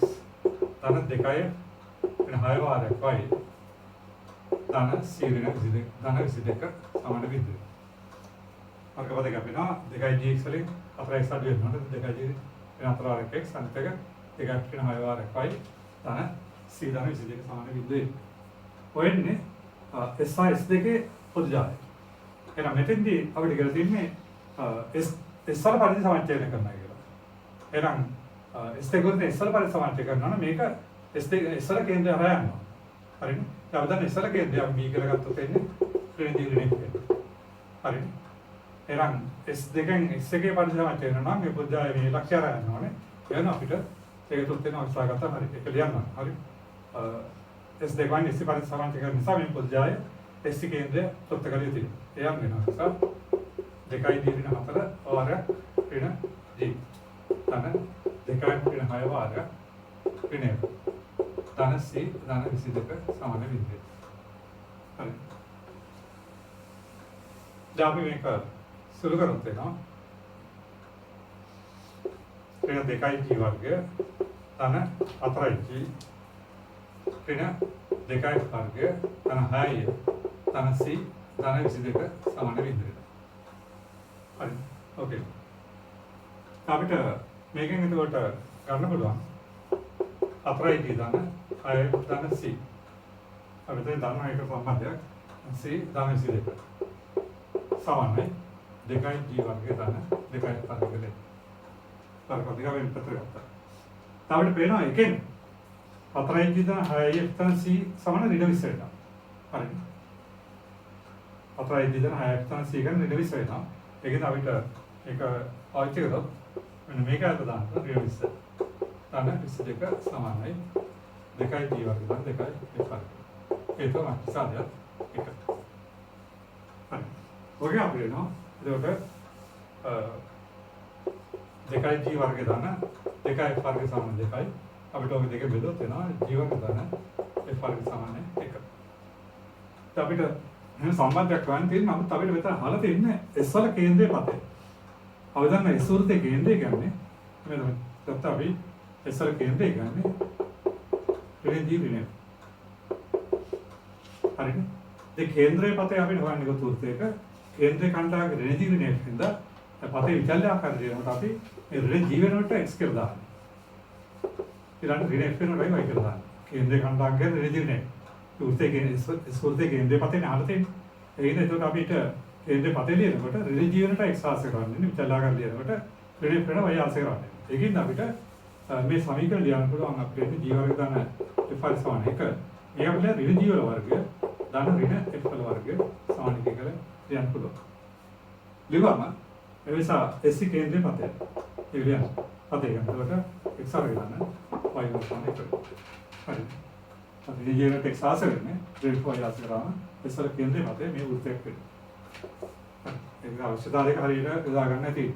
ධන 2i ඍණ 6 වාරයක් y ධන c ඍණ 22 ධන 22 සමාන බිඳුව. වර්ගපද කැපෙනවා 2ig x වලින් 4x අඩු වෙනවා. 2ig ඍණ 4 වාරයක් x අනිත් එක 2ig ඍණ 6 වාරයක් y ධන c ධන 22 සමාන බිඳුව. ඔයන්නේ S1 S2 ගේ පොදු ජාලය. එහෙනම් මෙතෙන්දී අපිට කියලා තියෙන්නේ S වල පරිසමානතරණය කරනවා කියලා. එහෙනම් S2 ගොඩේ S වල පරිසමානතරණය කරනවා නම් මේක S2 S වල කේන්ද්‍රය හරහා යනවා. හරිද? දැන් අපිට S වල කේන්ද්‍රය අපි B කියලා ගත්තොත් එන්නේ ඍණ දී ඍණ 1. හරිද? එහෙනම් S2කින් S1 ගේ පරිසමානතරණය කරනවා නම් මේ පොදු මේ ලක්ෂ්‍ය හරහා යනවානේ. එහෙනම් අපිට ඒක තුත් වෙන අවස්ථාවක් ගත්තා හරිද? ඒක ලියන්න. හරි. S2 වයින් S පරිසමානතරණය කරන නිසා මේ පොදු S කේන්ද්‍රය තොත්ත කළ යුතුයි. එයම් වෙනවා. 2යි දී ඍණ 4 වාරයක් ඍණ g ධන 2යි ඍණ 6 වාරයක් ඍණ 1 ධන c ධන 22 සමාන බිඳුව. හරි. දැන් අපි මේක සුළු කරොත් එනවා ඍණ 2යි g වර්ගය ධන 4යි g ඍණ 2යි වර්ගය ධන 6යි ධන c ධන 22 සමාන බිඳුව. හරි. ඕකේ. අපිට මේකෙන් එතකොට ගන්න පුළුවන් 4යි ධන 6යි ධන c. අපිට දැන් දන්නා එක සම්බන්ධයක් c ධන 22 සමානයි 2යි g වර්ගය ධන 2යි වර්ගය. පරිපදික වෙන පත්‍ර ගත්තා. අපිට පේනවා එකෙන් 4යි g ධන 6යි ධන c සමාන ඍණ 20 වෙනවා. හරිද? 4යි g ධන 6යි ධන c ගන්න ඍණ 20 වෙනවා. ඒකෙන් අපිට ඒක පාවිච්චි කරොත් මෙන්න මේක අත දාන්න ඍණ 20 ධන 22 සමානයි 2යි g වර්ග ධන 2යි f වර්ග. ඒක තමයි සාධ්‍ය එක. හරි. ඔගේ අපිට එනවා එතකොට 2යි g වර්ග ධන 2යි f වර්ග සමාන 2යි අපිට ඔගේ දෙක බෙදුවොත් එනවා g වර්ග ධන f වර්ග සමාන 1. අපිට එහෙනම් සම්බන්ධයක් ගන්න තියෙන නමුත් අපිට මෙතන අහලා තියෙන්නේ S වල කේන්ද්‍රය මතය. අපි දන්න S වෘත්තයේ කේන්ද්‍රය ගන්නේ මෙන්න ගත්ත අපි S වල කේන්ද්‍රය ගන්නේ ඍණ දී ඍණ. හරිද? ඒ කේන්ද්‍රයේ පතේ අපිට හොයන්නේ කොහොමද වෘත්තයක කේන්ද්‍රය කණ්ඩායමක ඍණ දී ඍණ හින්දා පතේ විචල්්‍ය ආකාරය දෙනකොට අපි මේ ඍණ දී වෙනකොට x කියලා දාන්නේ. ඊළඟ ඍණ f වෙනකොට y කියලා දාන්නේ. කේන්ද්‍රය කණ්ඩායමක ඍණ දී ඍණ වෘත්තයේ ස්වෘත්තයේ කේන්ද්‍රය පතේ අහලා තියෙන්නේ. ඒකද එතකොට අපිට කේන්ද්‍රය පතේ ලියනකොට ඍණ ජීවනට x ආශ්‍රය කරන්නේ විචල්්‍යාකාර ලියනකොට ඍණ f වෙන y ආශ්‍රය කරන්නේ. ඒකින්ද අපිට මේ සමීකරණ ලියන්න පුළුවන් අපිට ජීව වර්ග ධන f සමාන 1. මේ අපිට ඍණ ජීවල වර්ගය ධන ඍණ f වල වර්ගය සමාන 1 කියලා ලියන්න පුළුවන්. ලියවම ඒ නිසා s කේන්ද්‍රය පතේ. ඒක ලියන්න. පතේ ගන්නකොට x වර්ග ධන y වර්ග සමාන 1. හරි. අපි ජීවිතේ x ආශ්‍රයනේ ඍණ y ආශ්‍රය කරාම s වල කේන්ද්‍රය මතේ මේ වෘත්තයක් වෙනවා. ඒක අවශ්‍යතාවයක හරියට යොදා ගන්න ඇති.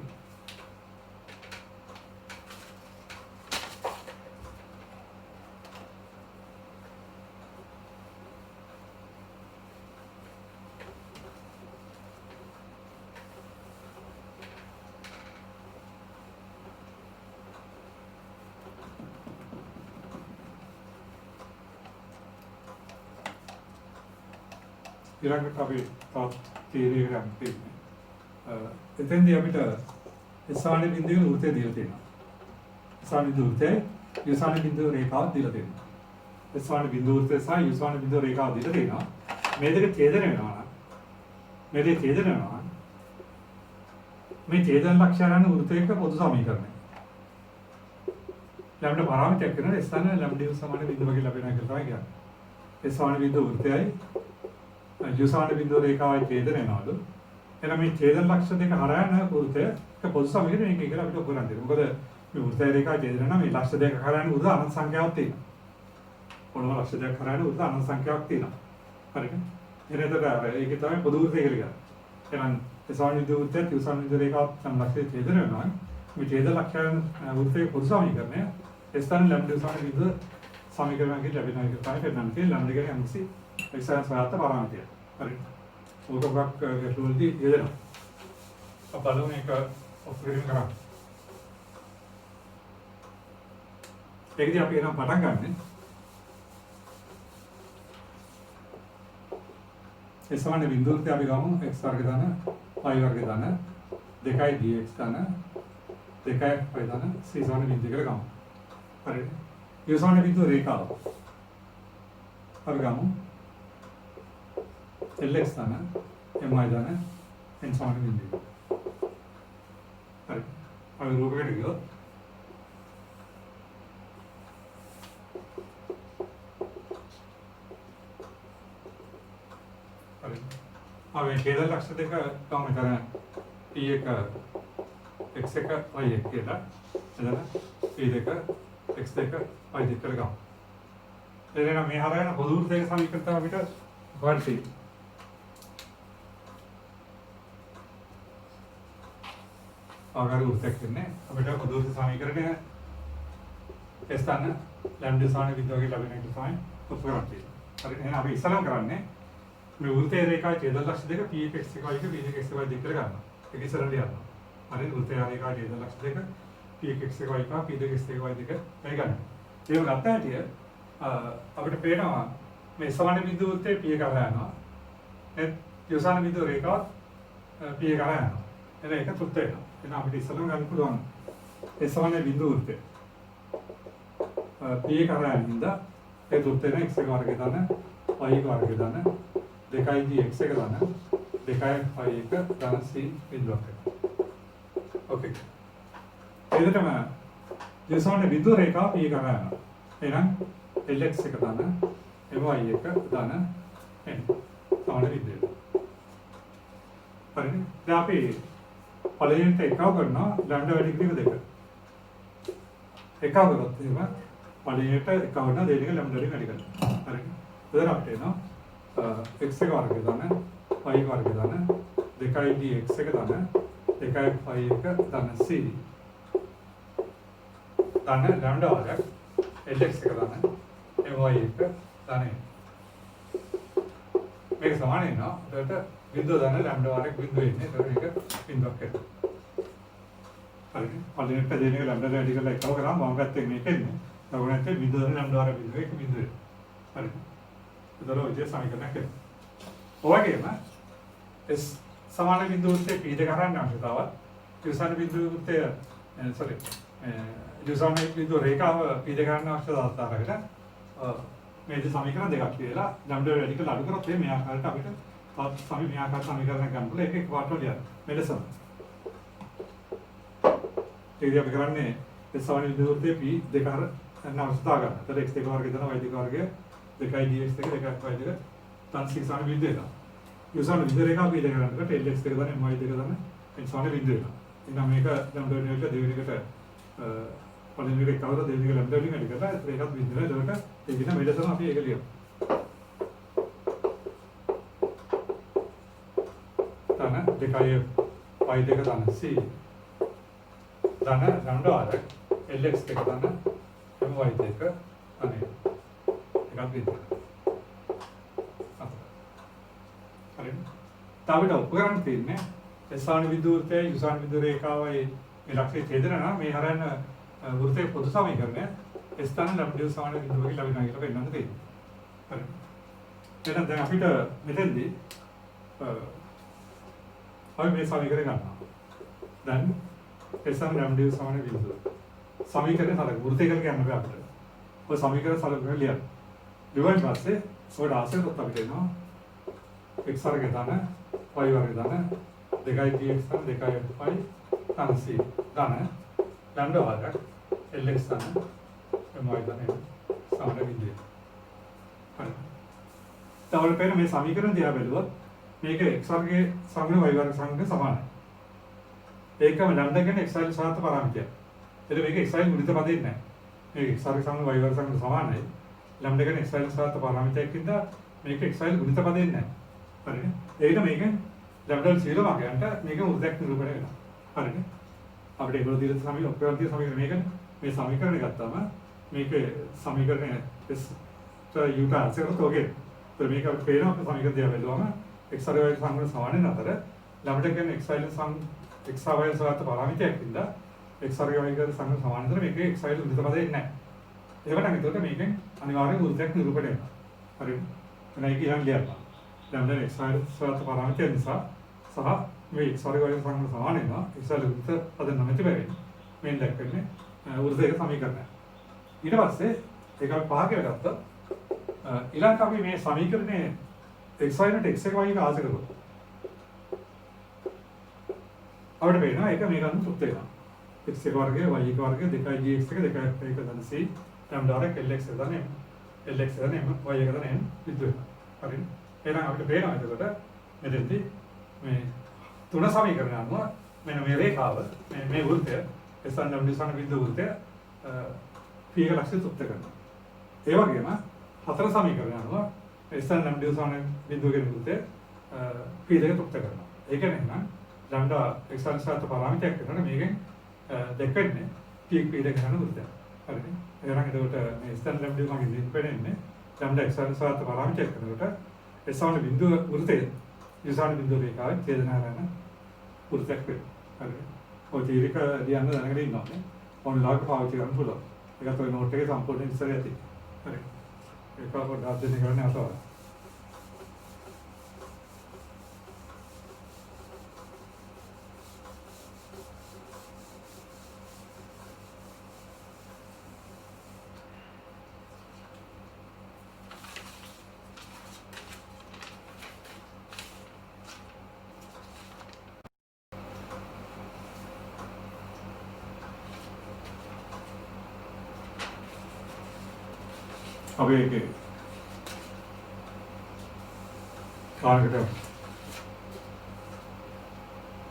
ඊළඟට අපි තවත් තීරයකට යන්නේ. එතෙන්දී අපිට S වල බිඳුවේ වෘත්තය දීලා තියෙනවා. සමාන බිඳු වෘත්තයයි යොසාන බිඳු රේඛාව දීලා තියෙනවා. සමාන බිඳු වෘත්තය සහ යොසාන බිඳු රේඛාව දීලා තියෙනවා. මේ දෙක ඡේදනය වෙනවා නම් මේ දෙක ඡේදනය වෙනවා මේ ඡේදන ලක්ෂණ වෘත්තයක පොදු සමීකරණය. ලැම්ඩා පාරාමිතයක් කරන ස්ථාන ලැම්ඩා සමාන බිඳු වගේ ලැබෙනවා කියලා තමයි කියන්නේ. ඒ සමාන බිඳු වෘත්තයයි යොසාන බිඳු රේඛාවයි ඡේදනය වෙනවලු. එහෙනම් මේ ඡේදන ලක්ෂණ දෙක හරයන වෘත්තයක පොදු සමීකරණය මේක කියලා අපිට උගන්වන්න දෙනවා. මොකද මේ වෘත්තය රේඛාව ඡේදනය නම් මේ ලක්ෂණ දෙක හරයන වෘත්ත අනන්ත සංඛ්‍යාවක් තියෙනවා. මොනවා ලක්ෂණ දෙක හරයන වෘත්ත අනන්ත සංඛ්‍යාවක් තියෙනවා. හරිද? එහෙනම් ඒකේ තමයි පොදු වෘත්තය කියලා කියන්නේ. එහෙනම් සමාන බිඳු වෘත්තයත් යොසාන බිඳු රේඛාවත් සම ලක්ෂණ ඡේදනය වෙනවා. මේ ඡේද ලක්ෂණ වෘත්තයේ පොදු සමීකරණය ස්ථාන ලැම්ඩා යොසාන බිඳු සමීකරණයකින් ලැබෙනවා කියලා තමයි පෙන්නන්නේ. තියෙන ලැම්ඩා කියන්නේ අංශි එක්සස් වාර්ත පාරාමිතිය. හරිද? ඕක බක් ගැටලුවලදී යෙදෙනවා. අපලු මේක ඔප්පරිම කරා. ඒකදී අපි එනම් පටන් ගන්න. ඒ සමාන බිඳුවට අපි ගමු x වර්ග ධන y වර්ග ධන 2යි dx ධන 2යි y ධන c සමාන බිඳුව කියලා ගමු. හරිද? ඒ සමාන බිඳුව රේඛාව. අපි ගමු lx ධන my ධන n සමාන බිඳුව. හරි. අපි රූපයකට ගියොත් अब ඡේද ලක්ෂණ දෙක තමයි කරන්නේ. P1 x1 y1 කියලා. එතන P2 x2 y2 කියලා ගමු. එතන මේ හරයන පොදු වෘත්තයක සමීකරණ තමයි අපිට හොයන්න තියෙන්නේ. ආකාර වෘත්තයක් ඉන්නේ අපිට පොදු වෘත්ත සමීකරණය ස්ථාන ලැම්ඩා සමාන බිඳුවගේ ලැබෙන එක තමයි උපකරණ තියෙන්නේ. හරි එහෙනම් අපි ඉස්සලම කරන්නේ මේ වෘත්තයේ රේඛාවේ ඡේද ලක්ෂණ දෙක P1 x1 y1 P2 x2 y2 කියලා ගන්නවා. ඒක ඉස්සරහට යනවා. හරි වෘත්තයේ රේඛාවේ ඡේද ලක්ෂණ දෙක P1 x1 y1 P2 x2 y2 මේ ගන්න. ඒක ගත්ත හැටිය අපිට පේනවා මේ සමාන බිඳු වෘත්තයේ P1 කරා යනවා. ඒ යොසාන බිඳු රේඛාව P1 කරා යනවා. එතන ඒක තුත් වෙනවා. එහෙනම් අපිට ඉස්සලම ගන්න පුළුවන් ඒ සමාන බිඳු වෘත්තය P1 කරා යන හින්දා ඒ තුත් වෙන x වර්ගය දාන y වර්ගය දාන 2යි x එක දාන 2යි y1 දාන c බිඳුවක් වෙනවා. ඕකේ. එතනම යොසාන බිඳු රේඛාව P කරා යනවා. එහෙනම් lx එක දාන my එක දාන n සමාන බිඳුව. හරිද? දැන් අපි පළවෙනිට එකව කරනවා ලැම්ඩා වැඩි කිරීම දෙක. එකව කරොත් එහෙම පළවෙනිට එකව කරනවා දෙවෙනි එක ලැම්ඩා වලින් වැඩි කරනවා. හරිද? එතන අපිට එනවා x එක වර්ගය දාන y වර්ගය දාන 2යි dx එක දාන 2යි y එක දාන c දාන ලැම්ඩා වර්ගයක් lx එක දාන my එක දාන මේක සමාන වෙනවා. ඒකට බිඳුව දාන ලැම්ඩා වර්ගයක් බිඳුව ඉන්නේ. ඒකට මේක බිඳුවක් වෙනවා. හරිද? පළවෙනිට දෙන එක ලැම්ඩා වැඩි කරලා එකව කරාම වම් පැත්තෙන් මේක එන්නේ. ලකුණට බිඳුව දාන ලැම්ඩා වර්ගයක් බිඳුව එක බිඳුව වෙනවා. හරිද? ඒතර ඔය සමීකරණයක් එනවා. ඔයගෙම S සමාන බිඳු වෘත්තයේ P දෙක හරන්න අවශ්‍යතාවත් යොසාන බිඳු වෘත්තය යොසාන බිඳු රේඛාව P දෙක හරන්න අවශ්‍යතාවත් අරගෙන මේ සමීකරණ දෙකක් කියලා ලැම්ඩා වැඩි කරලා අඩු කරොත් මේ ආකාරයට අපිට මේ ආකාර සමීකරණයක් ගන්න පුළුවන්. ඒක එකපාරට ලියන්න. මෙලෙසම ඒකදී අපි කරන්නේ S සමාන බිඳු වෘත්තයේ P දෙක හරන්න අවශ්‍යතාව ගන්න. එතකොට x දෙක වර්ගය දානවා y දෙක වර්ගය 2යි dx එක 2යි y දෙක තන් c සමාන බිඳුව එනවා. යොසාන බිඳුව රේඛාව P දෙක කරනකොට lx දෙක දාන my දෙක දාන n සමාන බිඳුව එනවා. එහෙනම් මේක ලැම්ඩා වෙන එක දෙවෙනි එකට පළවෙනි එක කවුද දෙවෙනි එක ලැම්ඩා වලින් වැඩි කරලා ඒකත් බිඳුව. එතකොට ඒක නම් මෙලෙසම අපි ඒක ලියමු. දාන 2යි y දෙක දාන c දාන ලැම්ඩා වර්ග lx දෙක දාන my දෙක අනේ එකක් බිඳුව. හරිද? තාවිට උපකරණ තියෙන්නේ සමාන බිඳු වෘත්තයේ යොසාන බිඳු රේඛාවයි මේ ලක්ෂ්‍ය ඡේදන නම් මේ හරයන වෘත්තයේ පොදු සමීකරණය ස්ථාන ලැම්ඩා සමාන බිඳුවකින් ලැබෙනවා කියලා පෙන්නන්න තියෙනවා. හරිද? එහෙනම් දැන් අපිට මෙතෙන්දී අපි මේ සමීකරණය ගන්නවා. දැන් ස්ථාන ලැම්ඩා සමාන බිඳුව සමීකරණය සලක වෘත්තය කියලා කියන්න බෑ අපිට. ඔය සමීකරණ සලකගෙන ලියන්න. ඊට පස්සේ ඔය ආසෙත් අපිට එනවා x වර්ගය ධන y වර්ගය ධන 2gx ධන 2fy ධන c ධන ලැම්ඩා වර්ග lx ධන my ධන සමාන බිඳුව. හරි. තවල පේන මේ සමීකරණ දිහා බැලුවොත් මේක x වර්ගයේ සමග y වර්ග සමග සමානයි. ඒකම ලැම්ඩා කියන්නේ x වර්ග සාත පාරාමිතිය. එතකොට මේක x වර්ග ගුණිත පදෙන්නේ නැහැ. මේක x වර්ග සමග y වර්ග සමග සමානයි. ලැම්ඩා කියන්නේ x වර්ග සාත පාරාමිතියකින්ද මේක x වර්ග ගුණිත පදෙන්නේ නැහැ. හරිනේ. ඒකට මේකෙන් ලැම්ඩා 0 වර්ගයන්ට මේක වෘත්තයක් නිරූපණය වෙනවා. හරිනේ. අපිට ඒගොල්ලෝ දීලා සමීකරණ ඔක්කොම තියෙන සමීකරණ මේ සමීකරණය ගත්තාම මේක සමීකරණය s u තාසරට ඔගේ. ඒත් මේක අපිට පේනවා අපේ සමීකරණ දිහා බැලුවම x වර්ග y සමග සමාන නැතර ලැම්ඩා කියන්නේ x වර්ග සම x y සාත පාරාමිතියකින්ද x වර්ග y වර්ග සමග සමාන නැතර මේක x y ගුණිත පදෙන්නේ නැහැ. ඒකට නම් එතකොට මේකෙන් අනිවාර්යෙන් වෘත්තයක් නිරූපණය වෙනවා. හරිද? එනයි කියන ලියන්න. ලැම්ඩා x y සාත පාරාමිතිය නිසා සහ මේ x වර්ග y සමග සමාන වෙනවා. x y ගුණිත පද නැති වෙන්නේ. මෙන්න දැක්කන්නේ වෘත්තයක සමීකරණය. ඊට පස්සේ ඒක අපි පහ කියලා ගත්තා. ඊළඟට අපි මේ සමීකරණයේ x y ට x එක y එක ආස කරගමු. අපිට පේනවා ඒක මේක අනුව තෘප්ත වෙනවා. x එක වර්ගය y එක වර්ගය 2gx එක 2f එක ධන c ලැම්ඩා වර්ග lx එක ධන m lx එක ධන m y එක ධන n විද්ද වෙනවා. හරිද? එහෙනම් අපිට පේනවා එතකොට මෙතෙන්දී මේ තුන සමීකරණ අනුව මෙන්න මේ රේඛාව මේ වෘත්තය S1 W සාන බිඳු වෘත්තය p එක ලක්ෂ්‍ය තෘප්ත කරනවා. ඒ වගේම හතර සමීකරණ අනුව S1 W සාන බිඳු කියන වෘත්තය p දෙක තෘප්ත කරනවා. ඒ කියන්නේ නම් ලැම්ඩා x1 සාත පාරාමිතියක් කරන මේකෙන් දෙකන්නේ p p දෙක ගන්න වෘත්තය. හරිද? එහෙනම් එතකොට මේ S1 W මගෙන් දෙන්නේ ලැම්ඩා x1 සාත පාරාමිතියක් කරනකොට S1 බිඳුව වෘත්තය යසාන බිඳුව රේඛාවේ ඡේදනා කරන වෘත්තයක් වෙනවා. හරිද? ඔය තීරික ලියන්න දැනගෙන ඉන්නවා නේ. ඔන්ලයින් පාවිච්චි කරන්න පුළුවන්. ඒකත් ඔය නෝට් එකේ සම්පූර්ණ ඉස්සර ඇති. හරි. ඒක පොඩ්ඩක් දෙන්න කරන්න අතවල. अब एक කාලකට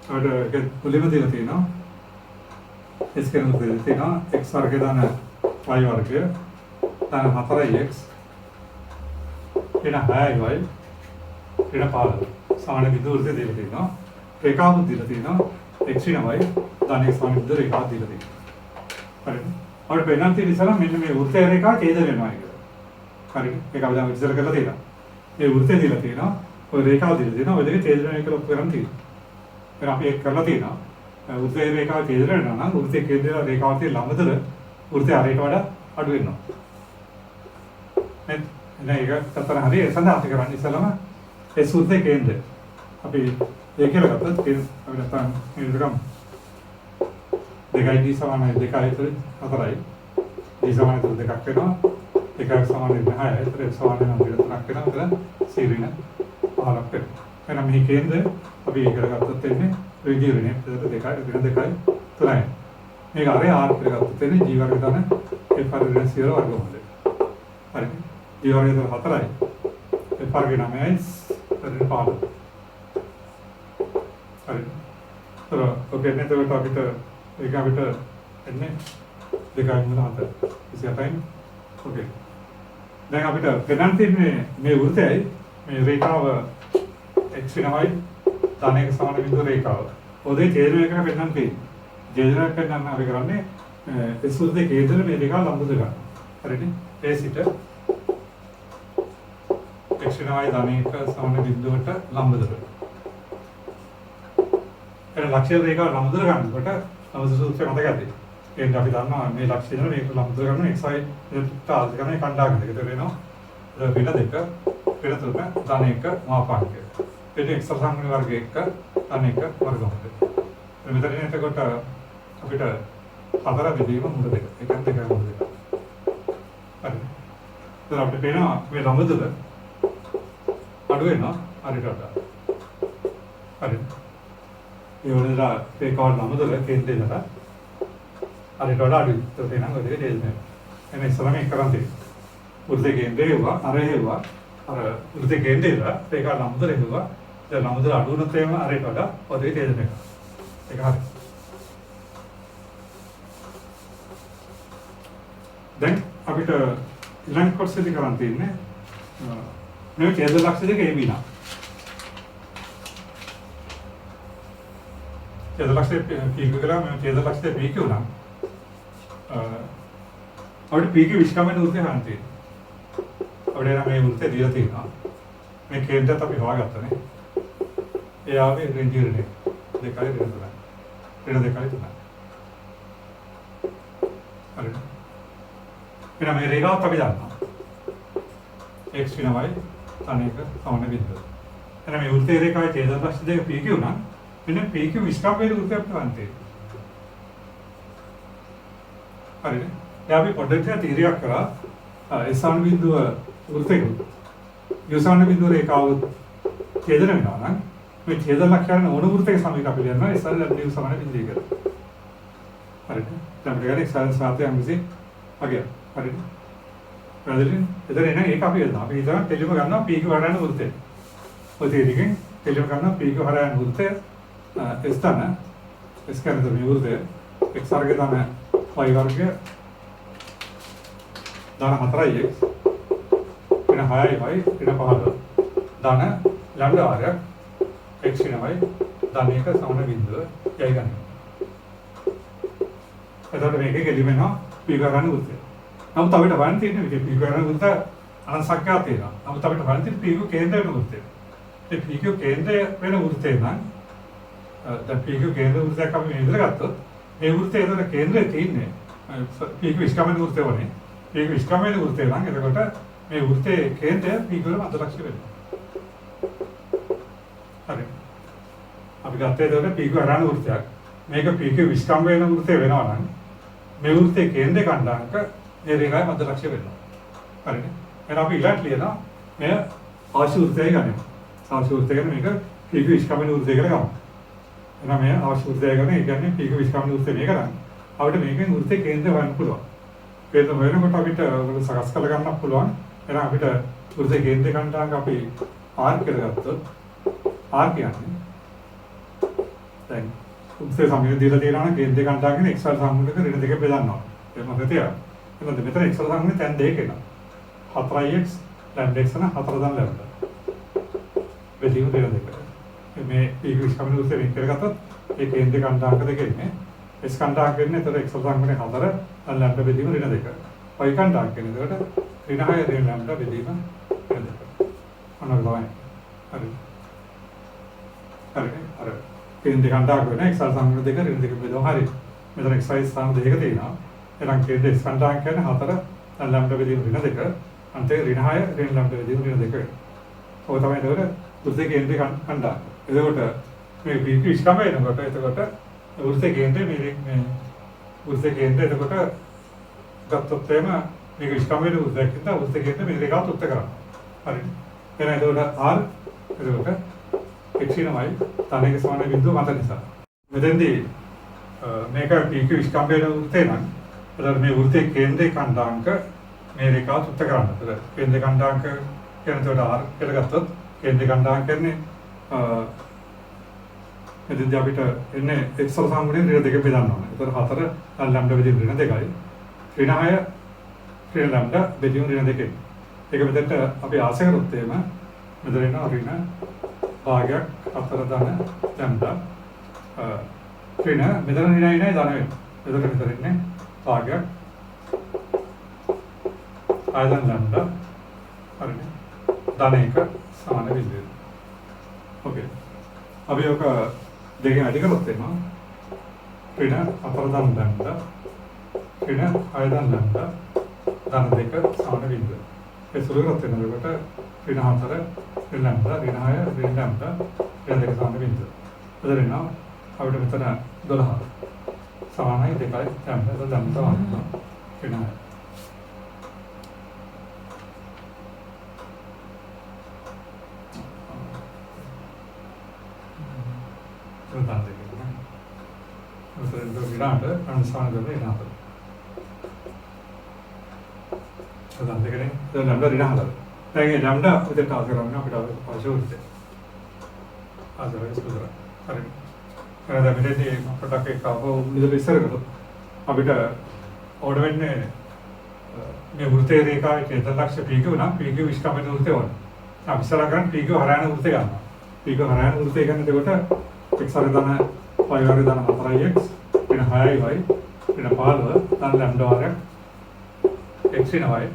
අර මුලින්ම දීලා තියෙනවා s කෙනෙකුට දීලා තියෙනවා x වර්ගය දාන y වර්ගය දාන 4x එන 6y එන 5 සමාන බිඳුවට දීලා තියෙනවා රේඛාවක් දීලා තියෙනවා x වෙන y දාන x සමාන බිඳුව රේඛාවක් දීලා තියෙනවා හරිද අපිට වෙනන් තියෙන ඉස්සලා මෙන්න මේ වෘත්තය රේඛාව ඡේද වෙනවා ඒක හරිද ඒක අපි දැන් විස්තර කරලා තියෙනවා මේ වෘත්තය දීලා තියෙනවා ඔය රේඛාව දීලා තියෙනවා ඔය දෙකේ ඡේදනය කියලා ඔප්පු කරන් තියෙනවා ඒක අපි ඒක කරලා තියෙනවා වෘත්තයේ රේඛාව ඡේදනය වෙනවා නම් වෘත්තයේ කේන්ද්‍රය රේඛාවට ලම්බතර වෘත්තය ආරයට වඩා අඩු වෙනවා නේද ඒක තතර හරි ඒ සඳහා අපි කරන්නේ ඉස්සලම ඒ වෘත්තයේ කේන්ද්‍රය අපි ඒක කියලා ගත්තොත් අපි නැත්තම් මේකම 2යි d සමානයි 2යි 4යි d සමානයි 2ක් වෙනවා එකක් සමාන වෙන 6යි ඒතර සමාන වෙන 3ක් වෙනවා එතන සීරින 15ක් වෙනවා එහෙනම් මේ කේන්ද්‍රය අපි ඒක කරගත්තොත් එන්නේ රිජිය වෙන්නේ එතන 2යි 3යි මේක අරේ r කරගත්තොත් එන්නේ g වර්ග තන f වර්ග වෙන 0 වර්ගමූලය හරි g වර්ගය තන 4යි f වර්ගය 9යි එතන 15 හරි තර ඔකේ නේද අපිට ඒක අපිට එන්නේ 2.4 28යි ඕකේ දැන් අපිට ගණන් තියෙන්නේ මේ වෘත්තයයි මේ රේඛාව x වෙනවයි ධන එක සමාන බිඳුව රේඛාව. ඔතේ ඡේදනය කරන පෙන්නන් තියෙන්නේ. ඡේදනය කරන්න අපි කරන්නේ ඒ වෘත්තයේ කේන්ද්‍රය මේ රේඛාව ලම්බ දෙක ගන්න. හරිනේ? ඒ සිට x වෙනවයි ධන එක සමාන බිඳුවට ලම්බ දෙක. එන ලක්ෂ්‍ය රේඛාව ලම්බ දෙක ගන්නකොට අවශ්‍ය සූත්‍රය මතක ඇති. එහෙනම් අපි දන්නවා මේ ලක්ෂ්‍ය දෙන මේක ලම්බ දෙක ගන්න xy තාල් දෙක ගන්න කණ්ඩායම දෙක වෙනවා. වෙන දෙක වෙන තුන ධන එක මාපාංකය. එතන x සංඛ්‍යා වර්ග 1 ධන එක වර්ගමූලය. මෙතන එතකොට අපිට 4 බෙදීම මුල දෙක. ඒ කියන්නේ 2යි මුල දෙක. හරි. ඒතර අපිට පේනවා මේ ලම්බදුර අඩු වෙනවා හරියට වඩා. හරි. ඒ වලදා ඒ කවර ලම්බදුර කේන්ද්‍රේ ඉඳලා හරියට වඩා අඩුයි. ඒතර එනවා ඔය දෙක දෙන්න. එනේ ඉස්සරම එක කරන් තියෙනවා. වෘත්තේ කේන්ද්‍රේ වුණා අර හේවුවා අර වෘත්තේ කේන්ද්‍රේ ඉඳලා ඒක ලම්බදුර හේවුවා. දැන් ලම්බදුර අඩු වුණොත් එහෙම හරියට වඩා ඔය දෙක දෙන්න එක. ඒක හරි. දැන් අපිට ඊළඟ කොටසේදී කරන් තියෙන්නේ මේ ඡේද ලක්ෂ දෙක AB නා. ඡේද ලක්ෂයේ PQ කරා මේ ඡේද ලක්ෂ දෙක PQ නම් අපිට PQ විස්කමන වෘත්තය හරන් තියෙනවා. අපිට නම් මේ වෘත්තය දීලා තියෙනවා. මේ කේන්ද්‍රයත් අපි හොයාගත්තානේ. ඒ ආවේ රේන්ජ් එක 2යි 3යි. ඊට 2යි 3යි. හරිද? එහෙනම් මේ රේඛාවත් අපි දන්නවා. x විනවයි තනයක සමාන බිඳුව. එහෙනම් මේ වෘත්තයේ රේඛාවේ ඡේද ලක්ෂ දෙක PQ නම් මෙන්න PQ විස්කම්භයේ වෘත්තයක් ගන්නතේ. හරිද? දැන් අපි පොඩ්ඩක් තීරයක් කරා S සමාන බිඳුව වෘත්තයක U සමාන බිඳුව රේඛාව ඡේදන වෙනවා නම් මේ ඡේද ලක්ෂණ ඕන වෘත්තයක සමීක අපි ලියනවා S W සමාන බිඳුව කියලා. හරිද? දැන් අපිට ගන්න එක්සාරන් සාපේක්ෂව මිසි අගය. හරිද? පැහැදිලිද? එතන එන ඒක අපි හිතනවා. අපි හිතනවා තෙලිම ගන්නවා PQ හරයන වෘත්තය. ඔය තේරිකෙන් තෙලිම ගන්නවා PQ හරයන වෘත්තය S තන S කියන්නේ මේ වෘත්තය x වර්ගය තන y වර්ගය ධන 4x වෙන 6y වෙන 15 ධන ලැම්ඩා වර්ගයක් x වෙනවයි ධන 1 සමාන බිඳුව යයි ගන්න. එතකොට මේකේ ගෙලිමනවා PQ හරයන වෘත්තය. නමුත් අපිට බලන්න තියෙන්නේ මේ PQ කරන වෘත්ත අනන්ත සංඛ්‍යාවක් තියෙනවා. නමුත් අපිට බලන්න තියෙන්නේ PQ කේන්ද්‍ර වෙන වෘත්තය. ඒ PQ කේන්ද්‍රය වෙන වෘත්තේ නම් දැන් PQ කේන්ද්‍ර වෘත්තයක් අපි මේ විදිහට ගත්තොත් මේ වෘත්තයේ ඒතර කේන්ද්‍රය තියෙන්නේ PQ විස්කමන වෘත්තය වනේ. PQ විස්කමන වෘත්තය නම් එතකොට මේ වෘත්තයේ කේන්ද්‍රය PQ වල මධ්‍ය ලක්ෂ්‍ය වෙනවා. හරි. අපි ගත්තේ ඒතර PQ හරන වෘත්තයක්. මේක PQ විස්කම වෙන වෘත්තය වෙනවා නම් මේ වෘත්තයේ කේන්ද්‍රය කණ්ඩායමක මේ රේඛාවේ මධ්‍ය ලක්ෂ්‍ය වෙනවා. හරිද? එහෙනම් අපි ඊළඟට ලියනවා මෙය අවශ්‍ය වෘත්තයයි ගන්නවා. අවශ්‍ය වෘත්තය කියන්නේ මේක PQ විස්කමන වෘත්තය කියලා ගමු. එහෙනම් මේ අවශ්‍ය වෘත්තය ගන්න ඒ කියන්නේ PQ විස්කමන වෘත්තය මේක නම් අපිට මේකෙන් වෘත්තයේ කේන්ද්‍රය හොයන්න පුළුවන්. කේන්ද්‍ර හොයනකොට අපිට සකස් කර ගන්නත් පුළුවන්. එහෙනම් අපිට වෘත්තයේ කේන්ද්‍රය කණ්ඩායමක අපි R කියලා ගත්තොත් R කියන්නේ දැන් වෘත්තයේ සමීප දීලා තියෙනවා නම් කේන්ද්‍රය කණ්ඩායමකින් x වල සම්මුතික ඍණ දෙක බෙදන්නවා. ඒක මොකද තියෙන්නේ? එතකොට මෙතන x වල සම්මුතිය තැන් දෙකක් එනවා. 4x ලැම්ඩා x න 4 දන් ලැම්ඩා. බෙදීම දෙක දෙක. මේ PQ විස්කමන වෘත්තය වෙන් කරගත්තොත් ඒ කේන්ද්‍ර කණ්ඩායමක දෙක ඉන්නේ. S කණ්ඩායමක ඉන්නේ එතකොට x වල සම්මුතිය 4 දන් ලැම්ඩා බෙදීම ඍණ දෙක. y කණ්ඩායමක ඉන්නේ එතකොට ඍණ 6 ඍණ ලැම්ඩා බෙදීම ඍණ දෙක. අනවරයි. හරි. හරි. අර කේන්ද්‍ර කණ්ඩායමක වෙන x වල සම්මුතිය දෙක ඍණ දෙක බෙදුවා හරි. මෙතන x y ස්ථාන දෙකක තියෙනවා. එහෙනම් කේන්ද්‍ර S කණ්ඩායමක කියන්නේ 4 දැන් ලැම්ඩා බෙදීම ඍණ 2 අන්තිම ඍණ 6 ඍණ ලැම්ඩා බෙදීම ඍණ 2 ඔය තමයි එතකොට වෘත්තයේ කේන්ද්‍රය කණ්ඩායම. එතකොට මේ PQ විස්කම වෙනකොට එතකොට වෘත්තයේ කේන්ද්‍රය මේ වෘත්තයේ කේන්ද්‍රය එතකොට ගත්තොත් එම මේක විස්කම වෙන වෘත්තයක් ඉඳලා වෘත්තයේ කේන්ද්‍රය මේ රේඛාවත් උත්ත කරනවා. හරිද? එහෙනම් එතකොට R එතකොට x නමයි තනයක සමාන බිඳුව මත නිසා. මෙතෙන්දී මේක PQ විස්කම වෙන වෘත්තේ නම් එතකොට මේ වෘත්තයේ කේන්ද්‍රේ කණ්ඩායමක මේ රේඛාවත් උත්ත කරන්න. එතකොට කේන්ද්‍ර කණ්ඩායමක කියන එතකොට R කියලා ගත්තොත් කේන්ද්‍ර කණ්ඩායම කියන්නේ එතෙන්දී අපිට එන්නේ x වල සම්මුතියෙන් ඍණ දෙක බෙදන්න ඕනේ. එතකොට 4 ලැම්ඩා බෙදීම ඍණ 2යි. ඍණ 6 ඍණ ලැම්ඩා බෙදීම ඍණ 2යි. ඒක මෙතනට අපි ආශය කරොත් එහෙම මෙතන එන ඍණ භාගයක් 4 ධන ලැම්ඩා ඍණ මෙතන ඍණ 9 ධන වෙනවා. එතකොට මෙතන ඉන්නේ භාගයක් ආයතන ලැම්ඩා හරිද? ධන 1 සමාන බිඳුව. ඕකේ. අපි ඔක දෙකෙන් අඩි කරොත් එනවා ඍණ 4 ධන ලැම්ඩා ඍණ 6 ධන ලැම්ඩා ධන 2 සමාන බිඳුව. ඒ සුළු කරොත් එනකොට ඍණ 4 ඍණ ලැම්ඩා ඍණ 6 ඍණ ලැම්ඩා ඍණ 2 සමාන බිඳුව. එතන එනවා අපිට මෙතන 12 සමානයි 2යි ලැම්ඩා ධන සමානයි වෙනවා. උදාහරණ දෙන්න. උදාහරණ දෙන්න අනුසාර දෙන්න. උදාහරණ දෙකනේ ලැම්ඩා ඍණ හදලා. දැන් ලැම්ඩා උදේට ආකරන්න අපිට අවශ්‍ය උත්තේ. ආදරය සුදුරා. හරි. එහෙනම් මෙතනදී පොඩ්ඩක් ඒක අවුරුදු ඉස්සර කරලා අපිට ඕඩ වෙන්නේ මේ වෘත්තයේ රේඛාවේ කේන්ද්‍ර ලක්ෂ්‍ය PQ නම් PQ විස්කම්පිත වෘත්තය ඕන. අපි ඉස්සර කරන්නේ PQ හරයන වෘත්තය ගන්නවා. PQ හරයන වෘත්තය ගන්න එතකොට x හරි ධන y හරි ධන 4x වෙන 6y වෙන 15 ධන ලැම්ඩා වරක් x වෙන y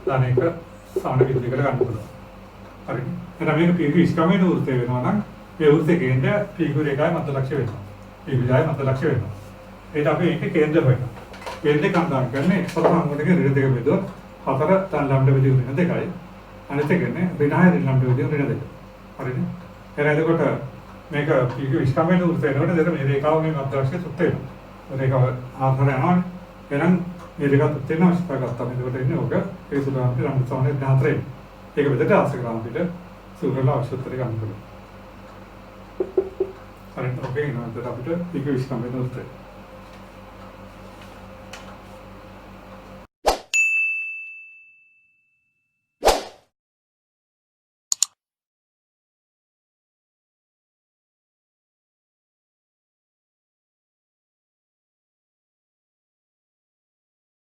ධන 1 සාන විදිහකට ගන්න පුළුවන්. හරි. එහෙනම් මේක PQ විස්කම්පිත වෘත්තය වෙනවා නම් මේ වෘත්තයේ කේන්ද්‍රය PQ රේඛාවේ මධ්‍ය ලක්ෂ්‍ය වෙනවා. PQ රේඛාවේ මධ්‍ය ලක්ෂ්‍ය වෙනවා. ඒක අපි ඒකේ කේන්ද්‍ර හොයනවා. කේන්ද්‍රේ කන්දාන් කරන්නේ x සතර අංගුණක ඍණ දෙක බෙදුවොත් 4 තන් ලැම්ඩා බෙදුව ඍණ 2යි. අනිත් එකනේ ඍණ 6 ලැම්ඩා බෙදුව ඍණ 2. හරිනේ. එහෙනම් එතකොට මේක PQ විස්කම්පිත වෘත්තය වෙනකොට දෙක මේ රේඛාවගේ මධ්‍ය ලක්ෂ්‍ය සුත්ත වෙනවා. රේඛාව ආකාර යනවානේ. එහෙනම් මේ දෙක තුත් වෙන අවශ්‍යතාව ගත්තා. එතකොට එන්නේ ඔක ඒ සුදාන්ති ලම්බ සමනේ 14. ඒක බෙදට ආශ්‍රය කරන අපිට සූත්‍රල අවශ්‍ය උත්තරය ගන්න පුළුවන්. හරියට ඔකේ නේද අපිට PQ විස්කම්පිත වෘත්තය